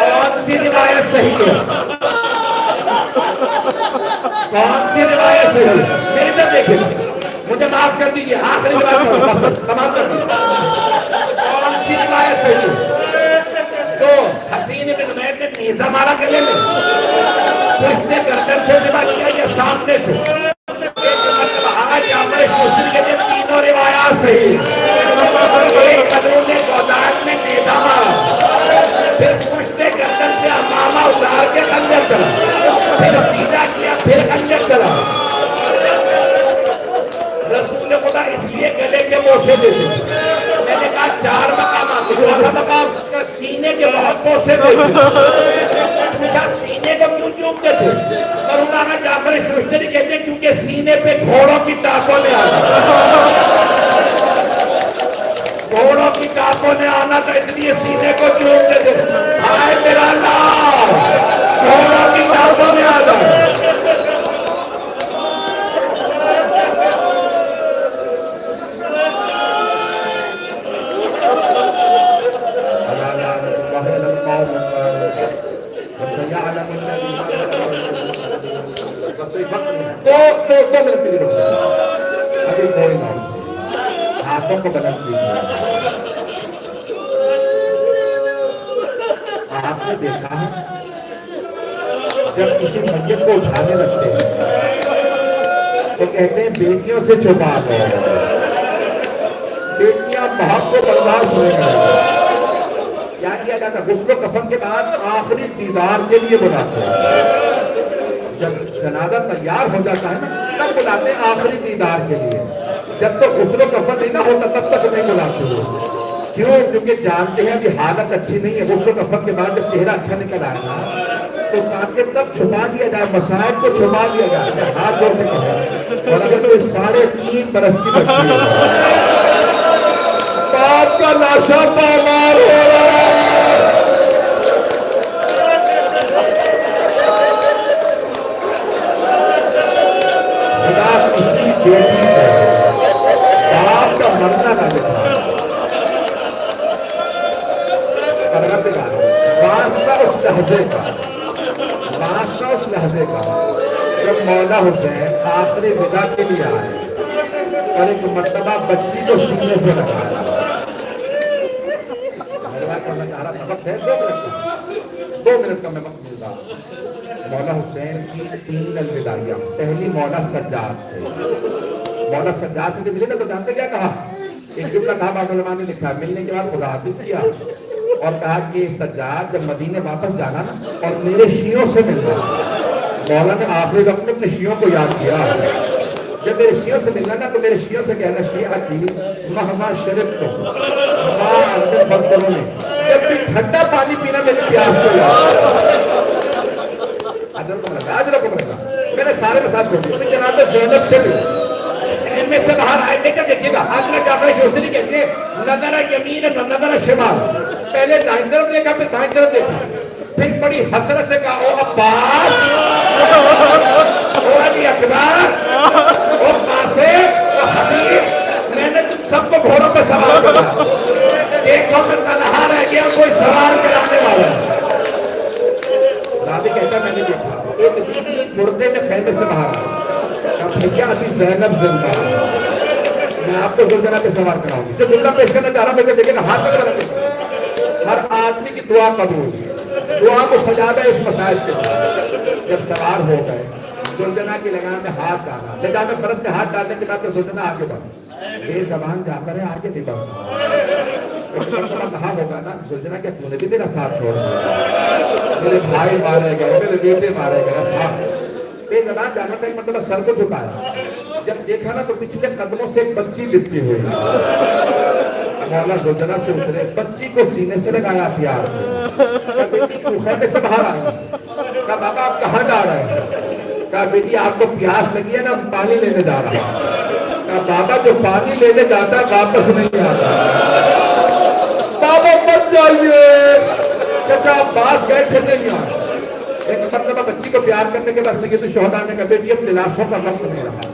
کون سی روایت صحیح ہے کون سی روایت صحیح ہے میری طرف دیکھیں مجھے معاف کر دیجئے آخری روایت کرو بس تمام کر دیجئے کون سی روایت صحیح ہے جو حسین بن زید نے نیزہ مارا گلے میں پشت گردن سے ذبح کیا یا سامنے سے ایک مرتبہ آج جعفر شوشتری کہتے ہیں تینوں روایات صحیح ایک قدروں نے گودال میں نیزہ مارا پھر پشت گردن سے امامہ اتار کے خنجر چلا پھر سیدھا کیا پھر خنجر چلا رسول خدا اس لیے گلے کے بوسے دیتے میں نے کہا 4 مقامات دوسرا مقام سینے کے بہت بوسے دیتے پوچھا سینے کو کیوں چومتے تھے مرحوم آقا جعفر شوشتری کہتے ہیں کیونکہ سینے پہ گھوڑوں کی ٹانکوں نے آنا گھوڑوں کی ٹانکوں نے آنا تھا اس لیے سینے کو چومتے تھے ہائے میرا لال گھوڑوں کی ٹانکوں نے آنا ہاتھوں کو بلند کیجیے. آپ نے دیکھا ہے جب کسی میت کو اٹھانے لگتے ہیں تو کہتے ہیں بیٹیوں سے چھپا دو, بیٹیاں بہت کو برداشت نہیں کریں. کیا کیا جاتا ہے؟ غسل و کفن کے بعد آخری دیدار کے لیے بلاتے ہیں. جب جنازہ تیار ہو جاتا ہے نا تب بلاتے ہیں آخری دیدار کے لیے. جب تک غسل و کفن نہیں نہ ہوتا تب تک نہیں بلاتے لوگ. کیوں؟ کیونکہ جانتے ہیں کہ حالت اچھی نہیں ہے. غسل و کفن کے بعد جب چہرہ اچھا نکل آئے گا تو تاکہ تب چھپا دیا جائے, مسائل کو چھپا دیا جائے. ہاتھ جوڑ کے کہا, اور اگر کوئی 3.5 برس کی بچی ہے باپ کا لاشا پامال ہو رہا ہے, خدا کسی بیٹی کو باپ کا مرنا نہ لکھا. واسطہ اس لحظے کا, واسطہ اس لحظے کا جب مولا حسین آخری ودا کے لیے آئے اور ایک مرتبہ بچی کو سینے سے لگایا. سبق ہے 2 منٹ کا میں وقت ملتا. مولا حسین کی 3 الوداعیاں. پہلی مولا سجاد سے. مولا سجاد سے جب ملے نا تو جانتے کیا کہا؟ ایک جملہ کہا بعض علماء نے لکھا, ملنے کے بعد خدا حافظ کیا اور کہا کہ سجاد جب مدینے واپس جانا نا اور میرے شیعوں سے ملنا. مولا نے آخری وقت میں اپنے شیعوں کو یاد کیا, جب میرے شیعوں سے ملنا نا تو میرے شیعوں سے کہنا شیعہ کی مہما شرب تو ماں اندر برتنوں نے جب بھی ٹھنڈا پانی پینا میری پیاس کو یاد. آج رکھو میں نے سارے مساج چھوڑ دیا. جناب زینب سے بھی ان میں سے باہر آئے دیکھا دیکھیے گا. حضرت جعفر شوستری کہتے ہیں نظر یمین و نظر شمال. پہلے دائیں طرف دیکھا پھر بائیں طرف دیکھا, پھر بڑی حسرت سے کہا او عباس, او علی اکبر, او قاسم, او حبیب, میں نے تم سب کو گھوڑوں پہ سوار کرا, دیکھو میں تنہا رہ گیا کوئی سوار کرانے والا. راوی کہتا میں نے دیکھا ایک بیوی مردے میں خیمے سے باہر آئی. کہا بھیا ابھی زینب زندہ ہے, میں آپ کو زلجنہ پہ سوار کراؤں گی. جو جملہ پیش کرنا چاہ رہا ہوں دیکھے گا ہاتھ تک بنا. ہر آدمی کی دعا قبول, دعا کو سجا دے اس مسائل کے ساتھ. جب سوار ہو گئے زلجنہ کی لگام میں ہاتھ ڈالا, لگام میں فرض میں ہاتھ ڈالنے کے بعد زلجنہ آگے بڑھا. بے زبان جا کر ہے آگے نہیں بڑھا. کہا ہوگا نا زلجنہ کیا تو نے بھی میرا ساتھ چھوڑ دیا, میرے بھائی مارے گئے, میرے بیٹے مارے گئے, ساتھ. بے زبان جانا تھا, ایک مطلب سر کو جھکایا. جب دیکھا نا تو پچھلے قدموں سے ایک بچی لپٹی ہوئی. مولا زلجنہ سے اترے, بچی کو سینے سے لگایا پیار میں. کہا بیٹی تو خیمے سے باہر آئی. کہا بابا آپ کہاں جا رہے ہیں؟ کہا بیٹی آپ کو پیاس لگی ہے نا, پانی لینے جا رہا ہوں. کہا بابا جو پانی لینے جاتا ہے واپس نہیں آتا. بابا مت جائیے, چچا عباس گئے چھڑنے نہیں آئے. ایک مرتبہ بچی کو پیار کرنے کے بعد سید الشہداء نے کہا بیٹی اب دلاسوں کا وقت نہیں رہا,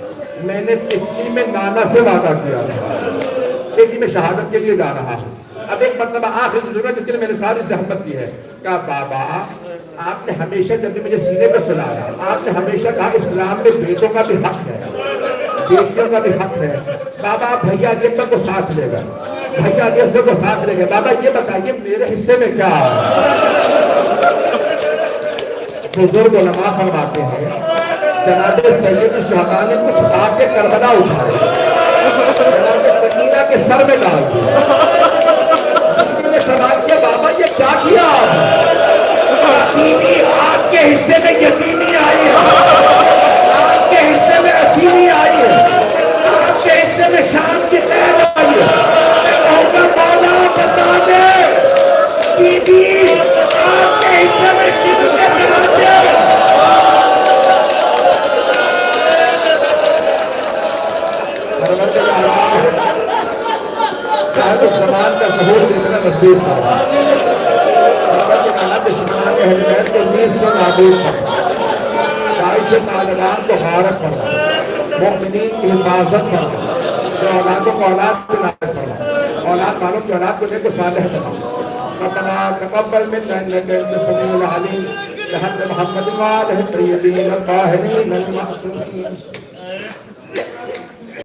میں نے طفلی میں نانا سے وعدہ کیا تھا, بیٹی میں شہادت کے لیے جا رہا ہوں. اب ایک مرتبہ آخری ضرورت جتنے میں نے ساری زحمت کی ہے. کہا بابا آپ نے ہمیشہ جب بھی مجھے سینے پہ سلایا آپ نے ہمیشہ کہا اسلام میں بیٹوں کا بھی حق ہے, بیٹیوں کا بھی حق ہے. بابا آپ بھیا علی اکبر کو ساتھ لے گئے, بھیا علی اکبر کو ساتھ لے گئے. بابا یہ بتائیے میرے حصے میں کیا ہے؟ بزرگ علماء فرماتے ہیں جناب سید الشہداء نے کچھ آ کے کربلا اٹھائے, جناب سکینہ کے سر میں ڈال دیا. سکینہ نے سوال کیا بابا یہ کیا کیا آپ نے؟ آپ کے حصے میں یتیمی آئی ہے, آپ کے حصے میں اسیری آئی ہے, آپ کے حصے میں شام کی قید آئی ہے. میں کہوں گا مولا بتا دے بی بی آپ کے حصے میں شروع کے دروازے. صاحب الزمان کا ظہور دینا نصیب فرما. شمال اہل بیت کو 1900 نابود فرما, داعش طالبان کو غارت فرما, مؤمنین کی حفاظت فرما, جو اولادوں کو اولاد کی نعمت فرما, اولاد والوں کی اولاد کو نیک و صالح بنا. ربنا تقبل منا انك انت السميع العليم بحق محمد وآله الطيبين الطاهرين المعصومين.